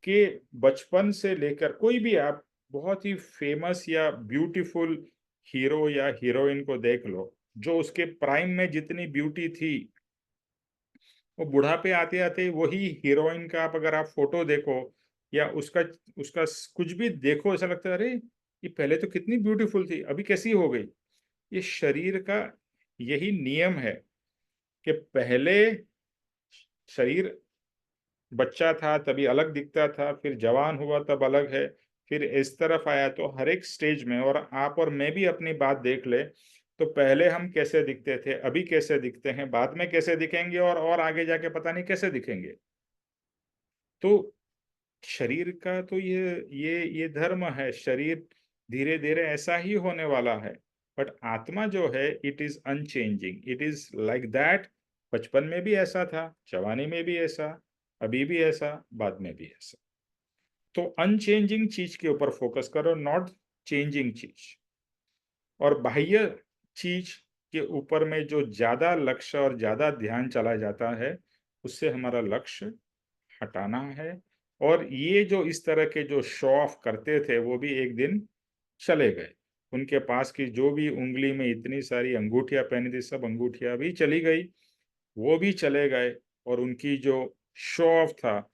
कि बचपन से लेकर, कोई भी आप बहुत ही फेमस या ब्यूटीफुल हीरो या हीरोइन को देख लो, जो उसके प्राइम में जितनी ब्यूटी थी, वो बुढ़ापे आते आते वही हीरोइन का, आप अगर आप फोटो देखो, या उसका उसका कुछ भी देखो, ऐसा लगता है अरे ये पहले तो कितनी ब्यूटीफुल थी, अभी कैसी हो गई। ये शरीर का यही नियम है कि पहले शरीर बच्चा था तभी अलग दिखता था, फिर जवान हुआ तब अलग है, फिर इस तरफ आया, तो हर एक स्टेज में, और आप और मैं भी अपनी बात देख ले, तो पहले हम कैसे दिखते थे, अभी कैसे दिखते हैं, बाद में कैसे दिखेंगे, और आगे जाके पता नहीं कैसे दिखेंगे। तो शरीर का तो ये धर्म है, शरीर धीरे धीरे ऐसा ही होने वाला है। बट आत्मा जो है, it is unchanging, it is like that. बचपन में भी ऐसा था, जवानी में भी ऐसा, अभी भी ऐसा, बाद में भी ऐसा। तो अनचेंजिंग चीज के ऊपर फोकस करो, नॉट चेंजिंग चीज। और बाह्य चीज के ऊपर में जो ज्यादा लक्ष्य और ज्यादा ध्यान चला जाता है, उससे हमारा लक्ष्य हटाना है। और ये जो इस तरह के जो शो ऑफ करते थे, वो भी एक दिन चले गए। उनके पास की जो भी उंगली में इतनी सारी अंगूठियां पहनी थी, सब अंगूठियां भी चली गई, वो भी चले गए। और उनकी जो शो ऑफ था,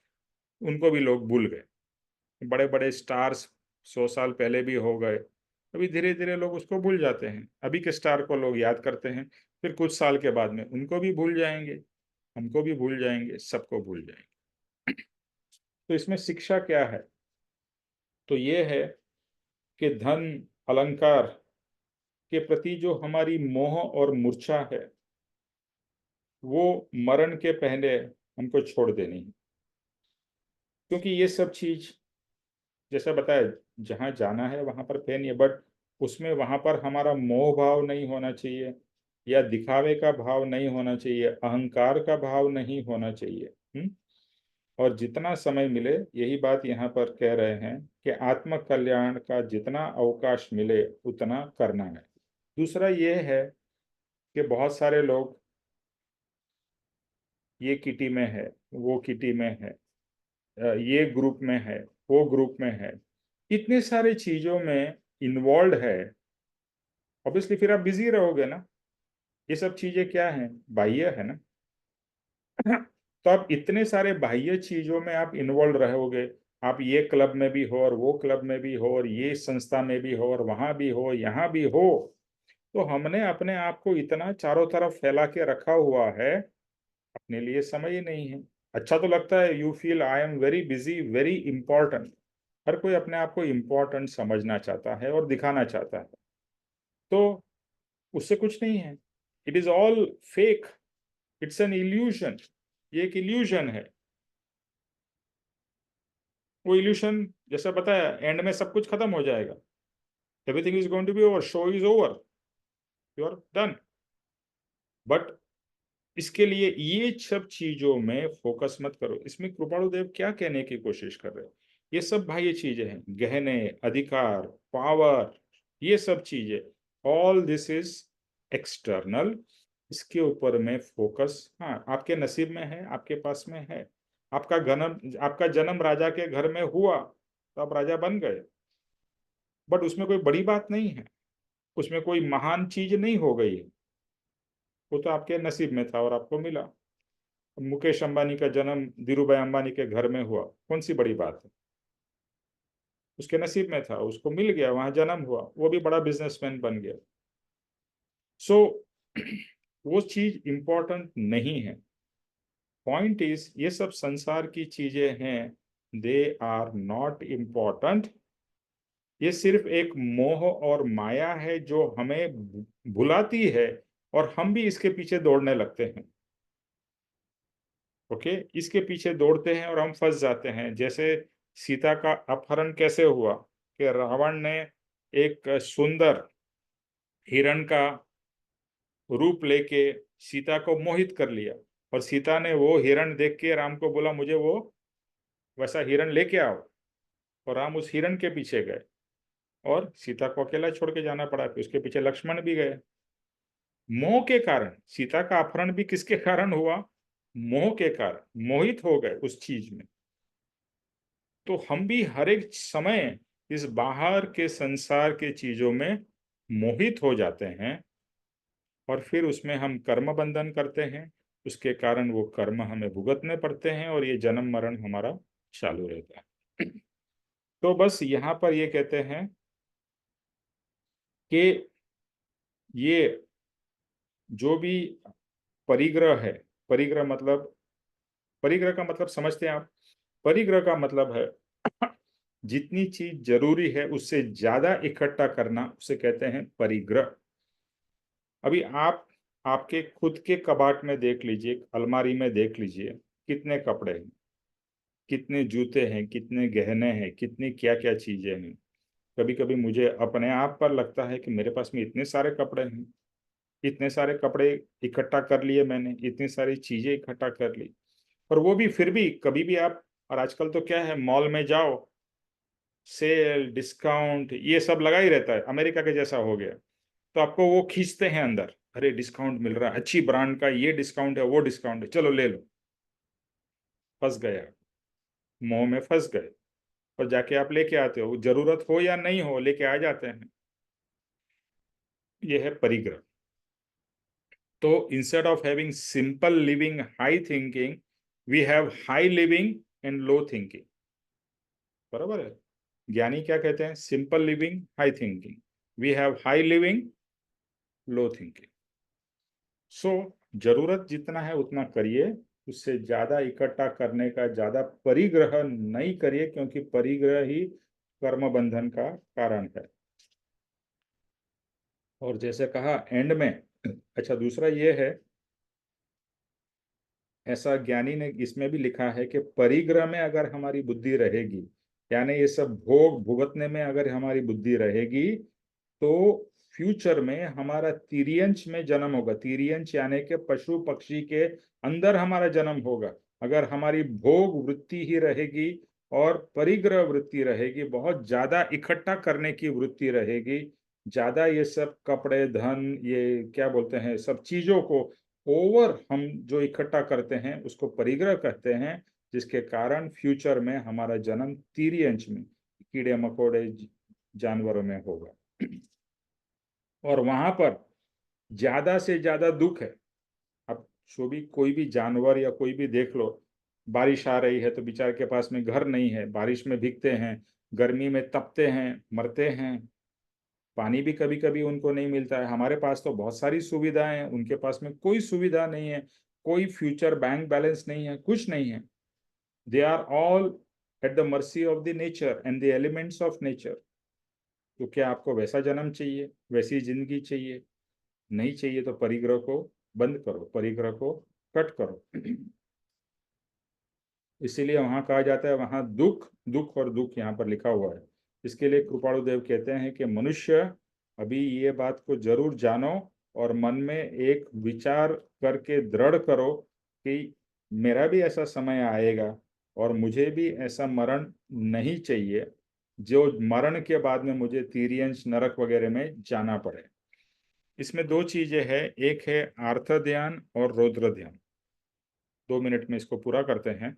उनको भी लोग भूल गए। बड़े बड़े स्टार्स 100 साल पहले भी हो गए, अभी धीरे धीरे लोग उसको भूल जाते हैं। अभी के स्टार को लोग याद करते हैं, फिर कुछ साल के बाद में उनको भी भूल जाएंगे, हमको भी भूल जाएंगे, सबको भूल जाएंगे। तो इसमें शिक्षा क्या है? तो ये है कि धन अलंकार के प्रति जो हमारी मोह और मूर्छा है, वो मरण के पहले हमको छोड़ देनी है। क्योंकि ये सब चीज जैसा बताया, जहां जाना है वहां पर पेन है, बट उसमें वहां पर हमारा मोह भाव नहीं होना चाहिए, या दिखावे का भाव नहीं होना चाहिए, अहंकार का भाव नहीं होना चाहिए। और जितना समय मिले, यही बात यहाँ पर कह रहे हैं कि आत्म कल्याण का जितना अवकाश मिले उतना करना है। दूसरा ये है कि बहुत सारे लोग ये किटी में है, वो किटी में है, ये ग्रुप में है, वो ग्रुप में है, इतने सारे चीजों में इन्वॉल्व है। ऑब्वियसली फिर आप बिजी रहोगे ना। ये सब चीजें क्या है? बाह्य है ना। तो आप इतने सारे बाह्य चीजों में आप इन्वॉल्व रहोगे, आप ये क्लब में भी हो और वो क्लब में भी हो और ये संस्था में भी हो और वहां भी हो, यहाँ भी हो, तो हमने अपने आप को इतना चारों तरफ फैला के रखा हुआ है, अपने लिए समय ही नहीं है। अच्छा तो लगता है, you feel I am very busy, very important. हर कोई अपने आप को इम्पोर्टेंट समझना चाहता है और दिखाना चाहता है, तो उससे कुछ नहीं है। It is all fake, it's an illusion. ये एक इल्यूशन है। वो इल्यूशन जैसा बताया, एंड में सब कुछ खत्म हो जाएगा, everything is going to be over, show is over, you are done. But इसके लिए ये सब चीजों में फोकस मत करो। इसमें कृपाणु देव क्या कहने की कोशिश कर रहे हैं? ये सब बाह्य चीजें हैं, गहने, अधिकार, पावर, ये सब चीजें, ऑल दिस इज एक्सटर्नल। इसके ऊपर में फोकस, हाँ आपके नसीब में है, आपके पास में है। आपका जन्म राजा के घर में हुआ तो आप राजा बन गए, बट उसमें कोई बड़ी बात नहीं है, उसमें कोई महान चीज नहीं हो गई है, वो तो आपके नसीब में था और आपको मिला। मुकेश अंबानी का जन्म धीरूभाई अंबानी के घर में हुआ, कौन सी बड़ी बात है? उसके नसीब में था, उसको मिल गया, वहां जन्म हुआ, वो भी बड़ा बिजनेसमैन बन गया। सो वो चीज इंपॉर्टेंट नहीं है। पॉइंट इज, ये सब संसार की चीजें हैं, दे आर नॉट इम्पॉर्टेंट। ये सिर्फ एक मोह और माया है जो हमें भुलाती है, और हम भी इसके पीछे दौड़ने लगते हैं। ओके, इसके पीछे दौड़ते हैं और हम फंस जाते हैं। जैसे सीता का अपहरण कैसे हुआ कि रावण ने एक सुंदर हिरण का रूप लेके सीता को मोहित कर लिया, और सीता ने वो हिरण देख के राम को बोला मुझे वो वैसा हिरण लेके आओ, और राम उस हिरण के पीछे गए, और सीता को अकेला छोड़ के जाना पड़ा, फिर उसके पीछे लक्ष्मण भी गए। मोह के कारण सीता का अपहरण भी किसके कारण हुआ? मोह के कारण, मोहित हो गए उस चीज में। तो हम भी हर एक समय इस बाहर के संसार के चीजों में मोहित हो जाते हैं, और फिर उसमें हम कर्म बंधन करते हैं, उसके कारण वो कर्म हमें भुगतने पड़ते हैं, और ये जन्म मरण हमारा चालू रहता है। तो बस यहाँ पर ये कहते हैं कि ये जो भी परिग्रह है, परिग्रह मतलब, परिग्रह का मतलब समझते हैं आप? परिग्रह का मतलब है जितनी चीज जरूरी है उससे ज्यादा इकट्ठा करना, उसे कहते हैं परिग्रह। अभी आप आपके खुद के कबाट में देख लीजिए, अलमारी में देख लीजिए, कितने कपड़े हैं, कितने जूते हैं, कितने गहने हैं, कितनी क्या क्या चीजें हैं। कभी कभी मुझे अपने आप पर लगता है कि मेरे पास में इतने सारे कपड़े हैं, इतने सारे कपड़े इकट्ठा कर लिए मैंने, इतनी सारी चीजें इकट्ठा कर ली, और वो भी फिर भी कभी भी आप, और आजकल तो क्या है, मॉल में जाओ, सेल डिस्काउंट ये सब लगा ही रहता है, अमेरिका के जैसा हो गया। तो आपको वो खींचते हैं अंदर, अरे डिस्काउंट मिल रहा है, अच्छी ब्रांड का ये डिस्काउंट है, वो डिस्काउंट है, चलो ले लो। फंस गया, मोह में फंस गए, और जाके आप लेके आते हो, जरूरत हो या नहीं हो लेके आ जाते हैं। ये है परिग्रह। तो instead of having simple living high thinking, we have high living and low thinking. बराबर है? ज्ञानी क्या कहते हैं? Simple living high thinking. We have high living, low thinking. So जरूरत जितना है उतना करिए, उससे ज्यादा इकट्ठा करने का ज्यादा परिग्रह नहीं करिए, क्योंकि परिग्रह ही कर्म बंधन का कारण है। और जैसे कहा एंड में, अच्छा दूसरा ये है, ऐसा ज्ञानी ने इसमें भी लिखा है कि परिग्रह में अगर हमारी बुद्धि रहेगी, यानी ये सब भोग भुगतने में अगर हमारी बुद्धि रहेगी, तो फ्यूचर में हमारा तिर्यंच में जन्म होगा। तिर्यंच यानी कि पशु पक्षी के अंदर हमारा जन्म होगा। अगर हमारी भोग वृत्ति ही रहेगी और परिग्रह वृत्ति रहेगी, बहुत ज्यादा इकट्ठा करने की वृत्ति रहेगी, ज्यादा ये सब कपड़े धन, ये क्या बोलते हैं, सब चीजों को ओवर हम जो इकट्ठा करते हैं उसको परिग्रह कहते हैं, जिसके कारण फ्यूचर में हमारा जन्म तिर्यंच में, कीड़े मकोड़े जानवरों में होगा। और वहां पर ज्यादा से ज्यादा दुख है। अब जो भी कोई भी जानवर या कोई भी देख लो, बारिश आ रही है तो बेचारे के पास में घर नहीं है, बारिश में भीगते हैं, गर्मी में तपते हैं, मरते हैं, पानी भी कभी कभी उनको नहीं मिलता है। हमारे पास तो बहुत सारी सुविधाएं हैं, उनके पास में कोई सुविधा नहीं है, कोई फ्यूचर बैंक बैलेंस नहीं है, कुछ नहीं है। They are all at the mercy of the nature and the elements of nature. तो क्या आपको वैसा जन्म चाहिए, वैसी जिंदगी चाहिए? नहीं चाहिए तो परिग्रह को बंद करो, परिग्रह को कट करो। इसीलिए वहां कहा जाता है, वहां दुख दुख और दुख यहाँ पर लिखा हुआ है। इसके लिए कृपाणु देव कहते हैं कि मनुष्य अभी ये बात को जरूर जानो और मन में एक विचार करके दृढ़ करो कि मेरा भी ऐसा समय आएगा और मुझे भी ऐसा मरण नहीं चाहिए जो मरण के बाद में मुझे तिर्यंच नरक वगैरह में जाना पड़े। इसमें दो चीजें हैं, एक है आर्थ ध्यान और रौद्र ध्यान। 2 मिनट में इसको पूरा करते हैं।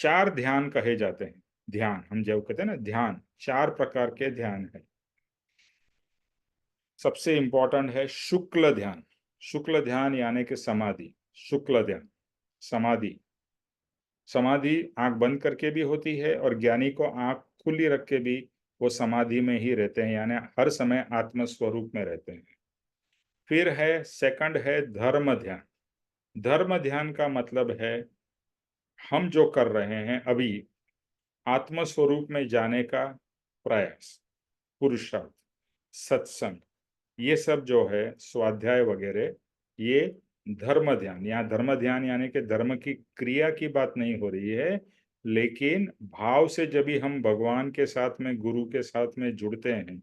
4 ध्यान कहे जाते हैं। ध्यान हम जब कहते हैं ना ध्यान, 4 प्रकार के ध्यान है। सबसे इंपॉर्टेंट है शुक्ल ध्यान। शुक्ल ध्यान यानी कि समाधि। शुक्ल ध्यान समाधि, समाधि आंख बंद करके भी होती है और ज्ञानी को आंख खुली रख के भी वो समाधि में ही रहते हैं, यानी हर समय आत्म स्वरूप में रहते हैं। फिर है सेकंड है धर्म ध्यान। धर्म ध्यान का मतलब है हम जो कर रहे हैं अभी, आत्म स्वरूप में जाने का प्रयास, पुरुषार्थ, सत्संग, ये सब जो है स्वाध्याय वगैरह, ये धर्म ध्यान। यहाँ धर्म ध्यान यानी कि धर्म की क्रिया की बात नहीं हो रही है, लेकिन भाव से जब भी हम भगवान के साथ में, गुरु के साथ में जुड़ते हैं,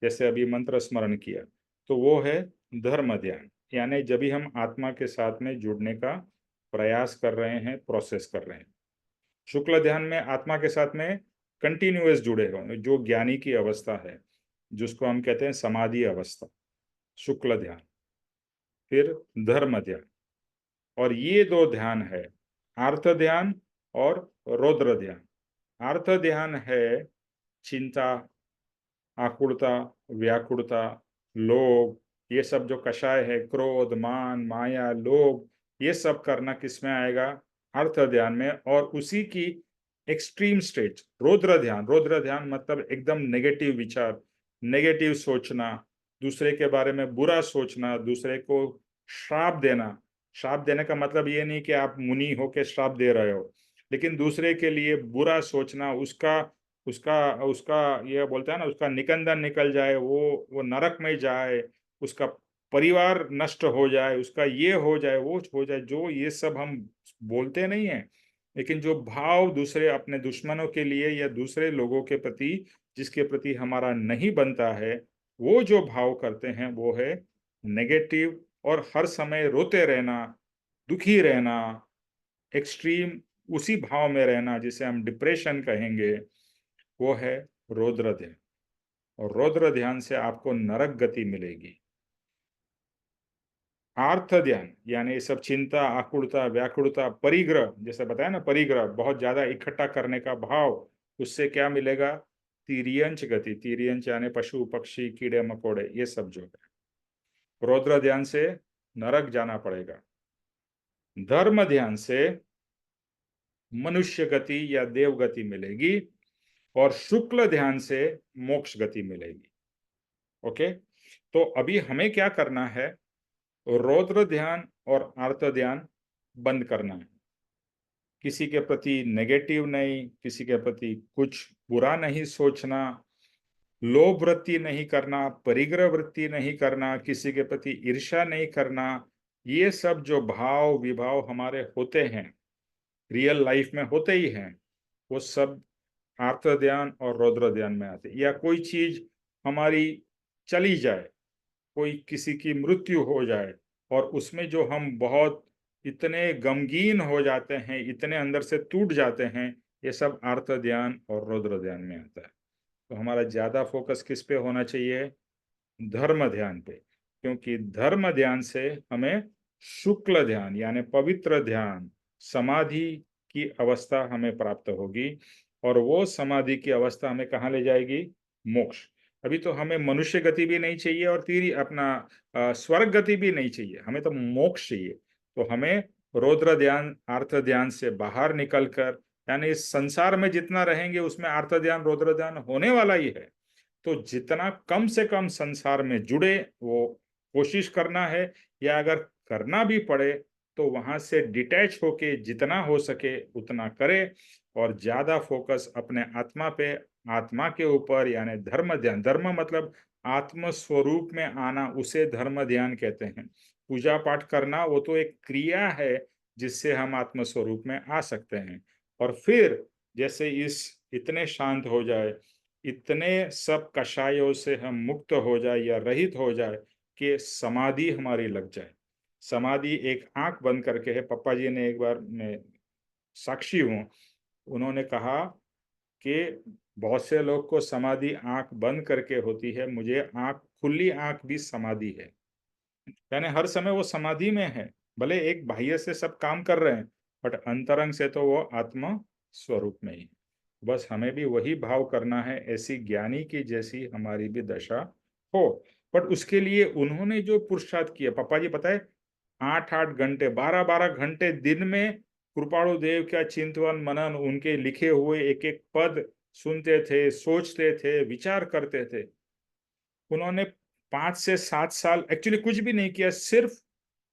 जैसे अभी मंत्र स्मरण किया, तो वो है धर्म ध्यान। यानी जब भी हम आत्मा के साथ में जुड़ने का प्रयास कर रहे हैं, प्रोसेस कर रहे हैं। शुक्ल ध्यान में आत्मा के साथ में कंटिन्यूअस जुड़े हो, जो ज्ञानी की अवस्था है, जिसको हम कहते हैं समाधि अवस्था, शुक्ल ध्यान। फिर धर्म ध्यान, और ये 2 ध्यान है, आर्थ ध्यान और रौद्र ध्यान। आर्थ ध्यान है चिंता, आकुलता, व्याकुलता, लोभ, ये सब जो कषाय है, क्रोध, मान, माया, लोभ, ये सब करना किसमें आएगा? अर्थ ध्यान में। और उसी की एक्सट्रीम स्टेज रौद्र ध्यान। रौद्र ध्यान मतलब एकदम नेगेटिव विचार, नेगेटिव सोचना, दूसरे के बारे में बुरा सोचना, दूसरे को श्राप देना। श्राप देने का मतलब ये नहीं कि आप मुनि होके श्राप दे रहे हो, लेकिन दूसरे के लिए बुरा सोचना, उसका उसका उसका ये बोलता है ना, उसका निकंदन निकल जाए, वो नरक में जाए, उसका परिवार नष्ट हो जाए, उसका ये हो जाए, वो हो जाए, जो ये सब हम बोलते नहीं है, लेकिन जो भाव दूसरे अपने दुश्मनों के लिए या दूसरे लोगों के प्रति, जिसके प्रति हमारा नहीं बनता है, वो जो भाव करते हैं वो है नेगेटिव। और हर समय रोते रहना, दुखी रहना, एक्सट्रीम उसी भाव में रहना, जिसे हम डिप्रेशन कहेंगे, वो है रौद्र ध्यान। और रौद्र ध्यान से आपको नरक गति मिलेगी। आर्थ ध्यान यानी ये सब चिंता, आकुलता, व्याकुलता, परिग्रह, जैसे बताया ना, परिग्रह बहुत ज्यादा इकट्ठा करने का भाव, उससे क्या मिलेगा? तिर्यंच गति। तिर्यंच यानी पशु पक्षी, कीड़े मकोड़े, ये सब जो है। रौद्र ध्यान से नरक जाना पड़ेगा। धर्म ध्यान से मनुष्य गति या देव गति मिलेगी, और शुक्ल ध्यान से मोक्ष गति मिलेगी। ओके, तो अभी हमें क्या करना है, रौद्र ध्यान और आर्त ध्यान बंद करना है। किसी के प्रति नेगेटिव नहीं, किसी के प्रति कुछ बुरा नहीं सोचना, लोभ वृत्ति नहीं करना, परिग्रह वृत्ति नहीं करना, किसी के प्रति ईर्ष्या नहीं करना। ये सब जो भाव विभाव हमारे होते हैं, रियल लाइफ में होते ही हैं, वो सब आर्त ध्यान और रौद्र ध्यान में आते हैं। या कोई चीज हमारी चली जाए, कोई किसी की मृत्यु हो जाए, और उसमें जो हम बहुत इतने गमगीन हो जाते हैं, इतने अंदर से टूट जाते हैं, ये सब आर्त ध्यान और रौद्र ध्यान में आता है। तो हमारा ज्यादा फोकस किस पे होना चाहिए? धर्म ध्यान पे, क्योंकि धर्म ध्यान से हमें शुक्ल ध्यान यानी पवित्र ध्यान, समाधि की अवस्था हमें प्राप्त होगी, और वो समाधि की अवस्था हमें कहाँ ले जाएगी? मोक्ष। अभी तो हमें मनुष्य गति भी नहीं चाहिए और तीरी अपना स्वर्ग गति भी नहीं चाहिए, हमें तो मोक्ष चाहिए। तो हमें रौद्र ध्यान आर्त ध्यान से बाहर निकलकर, यानी इस संसार में जितना रहेंगे उसमें आर्त ध्यान रौद्र ध्यान होने वाला ही है, तो जितना कम से कम संसार में जुड़े वो कोशिश करना है, या अगर करना भी पड़े तो वहां से डिटैच होके जितना हो सके उतना करे, और ज्यादा फोकस अपने आत्मा पे, आत्मा के ऊपर, यानी धर्म ध्यान। धर्म मतलब आत्म स्वरूप में आना, उसे धर्म ध्यान कहते हैं। पूजा पाठ करना वो तो एक क्रिया है जिससे हम आत्म स्वरूप में आ सकते हैं। और फिर जैसे इस इतने शांत हो जाए, इतने सब कषायों से हम मुक्त हो जाए या रहित हो जाए कि समाधि हमारी लग जाए। समाधि एक आंख बंद करके है। पापा जी ने एक बार, मैं साक्षी हूं, उन्होंने कहा कि बहुत से लोग को समाधि आंख बंद करके होती है, मुझे आंख खुली आंख भी समाधि है। यानी हर समय वो समाधि में है, भले एक बाह्य से सब काम कर रहे हैं, बट अंतरंग से तो वो आत्मा स्वरूप में ही। बस हमें भी वही भाव करना है, ऐसी ज्ञानी की जैसी हमारी भी दशा हो। बट उसके लिए उन्होंने जो पुरुषार्थ किया, पापा जी पता है, 8-8 घंटे, 12-12 घंटे दिन में कृपाणु देव का चिंतन मनन, उनके लिखे हुए एक एक पद सुनते थे, सोचते थे, विचार करते थे। उन्होंने 5 से 7 साल एक्चुअली कुछ भी नहीं किया, सिर्फ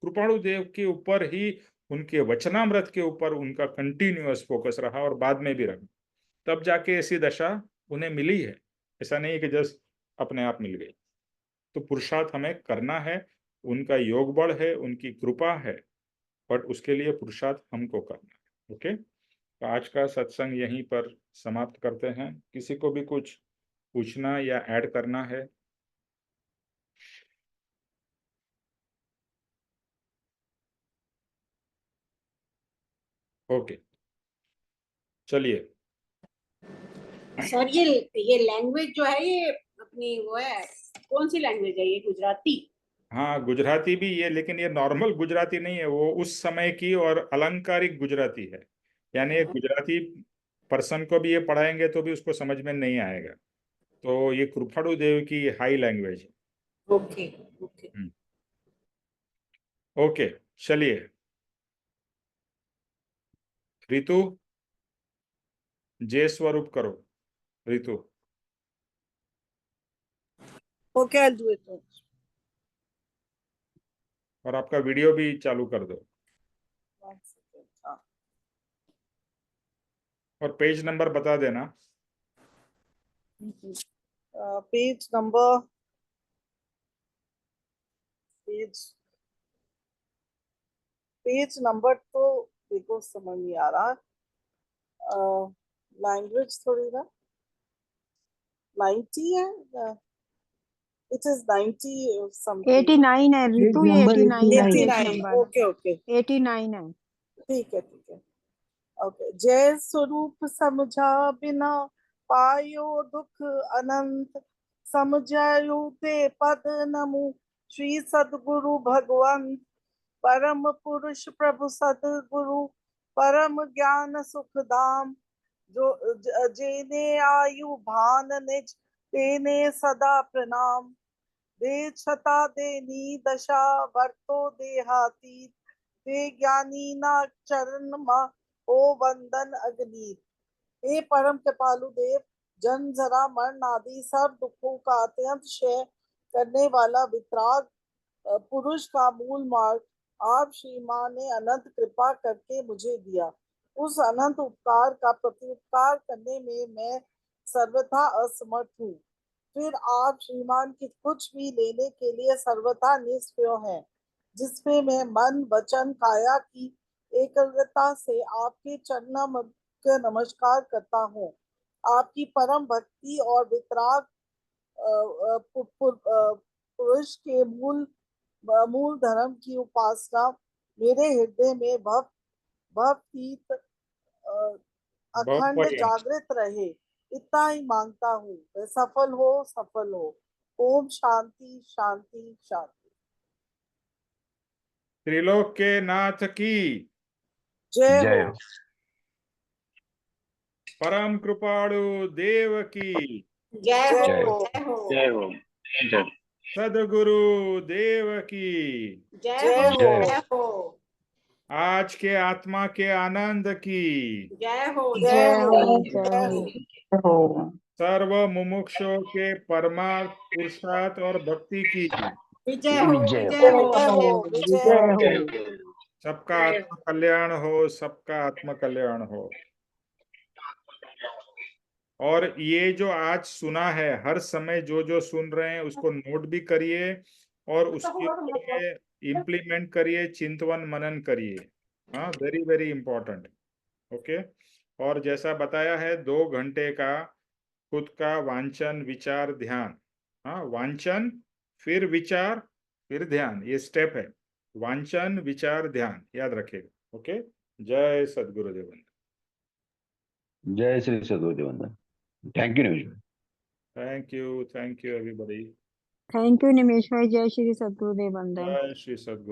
कृपाणु देव के ऊपर ही, उनके वचनामृत के ऊपर उनका कंटिन्यूअस फोकस रहा, और बाद में भी रहा। तब जाके ऐसी दशा उन्हें मिली है, ऐसा नहीं है कि जस्ट अपने आप मिल गई। तो पुरुषार्थ हमें करना है, उनका योग बल है, उनकी कृपा है, बट उसके लिए पुरुषार्थ हमको करना है। ओके, तो आज का सत्संग यहीं पर समाप्त करते हैं। किसी को भी कुछ पूछना या ऐड करना है? ओके, चलिए। सर ये लैंग्वेज जो है ये अपनी वो है, कौन सी लैंग्वेज है ये? गुजराती? हाँ, गुजराती भी ये, लेकिन ये नॉर्मल गुजराती नहीं है, वो उस समय की और अलंकारिक गुजराती है। यानी एक गुजराती पर्सन को भी ये पढ़ाएंगे तो भी उसको समझ में नहीं आएगा। तो ये कृपाणु देव की हाई लैंग्वेज है। Okay okay. ओके, चलिए। रितु, जय स्वरूप करो Ritu, Okay, I'll do it. और आपका वीडियो भी चालू कर दो, 1 second. हाँ. और पेज नंबर बता देना। Page number. पेज नंबर तो देखो समझ नहीं आ रहा। लैंग्वेज थोड़ी ना 90 है। It is 90 something. 89 है रितु, ये नंबर 89 है 89 पेज 89। नंबर, ओके ओके 89 है। ठीक है ठीक है। ओके। जय स्वरूप समझा बिना पायो दुख अनंत, समझायो ते पद नमु श्री सदगुरु भगवंत, परम पुरुष प्रभु सदगुरु परम ज्ञान सुख धाम, जो जेने आयु भान निज तेने सदा प्रणाम, दे छता देनी दशा वर्तो देहातीत, ते ज्ञानी ना चरण ओ वंदन अग्नि। हे परम कृपालु देव, जन जरा मरण आदि सब दुखों का अत्यंत क्षय करने वाला वितराग पुरुष का मूल मार्ग आप श्रीमान ने अनंत कृपा करके मुझे दिया। उस अनंत उपकार का प्रत्युपकार करने में मैं सर्वथा असमर्थ हूँ। फिर आप श्रीमान की कुछ भी लेने के लिए सर्वथा निष्प्रय हैं, जिसमें मैं मन वचन काया की एकाग्रता से आपके चरणों के नमस्कार करता हूँ। आपकी परम भक्ति और वितराग पुरुष के मूल धर्म की उपासना मेरे हृदय में भवतीत अखंड बहुपर्यंत। जागृत रहे, इतना ही मांगता हूँ। वह सफल हो, सफल हो। ओम शांति शांति शांति। त्रिलोक के नाथ की जय जय हो। हो। परम कृपाणु देव की जय जय हो हो। जय हो जय हो। जय सदगुरु देव की जय जय हो जय हो। जय हो आज के आत्मा के आनंद की जय हो जय जय हो। हो जय जय हो। हो। सर्व मुमुक्षुओं के परमार्थ पुरुषार्थ और भक्ति की विजय हो विजय विजय हो। हो विजय हो। विजय विजय हो। हो। सबका आत्म कल्याण हो, सबका आत्म कल्याण हो। और ये जो आज सुना है, हर समय जो जो सुन रहे हैं उसको नोट भी करिए और उसके ऊपर इम्प्लीमेंट करिए, चिंतन मनन करिए। हाँ, वेरी वेरी इंपॉर्टेंट। ओके। और जैसा बताया है 2 घंटे का खुद का वांछन विचार ध्यान। हाँ, वांछन फिर विचार फिर ध्यान, ये स्टेप है। वांछन विचार ध्यान, याद रखिएगा। ओके। जय सद्गुरुदेव वंदन। जय श्री सद्गुरुदेव वंदन। थैंक यू निमिष भाई। Thank you everybody. Thank you Nimesh भाई। जय श्री सद्गुरुदेव वंदन। जय श्री सद्गुरु।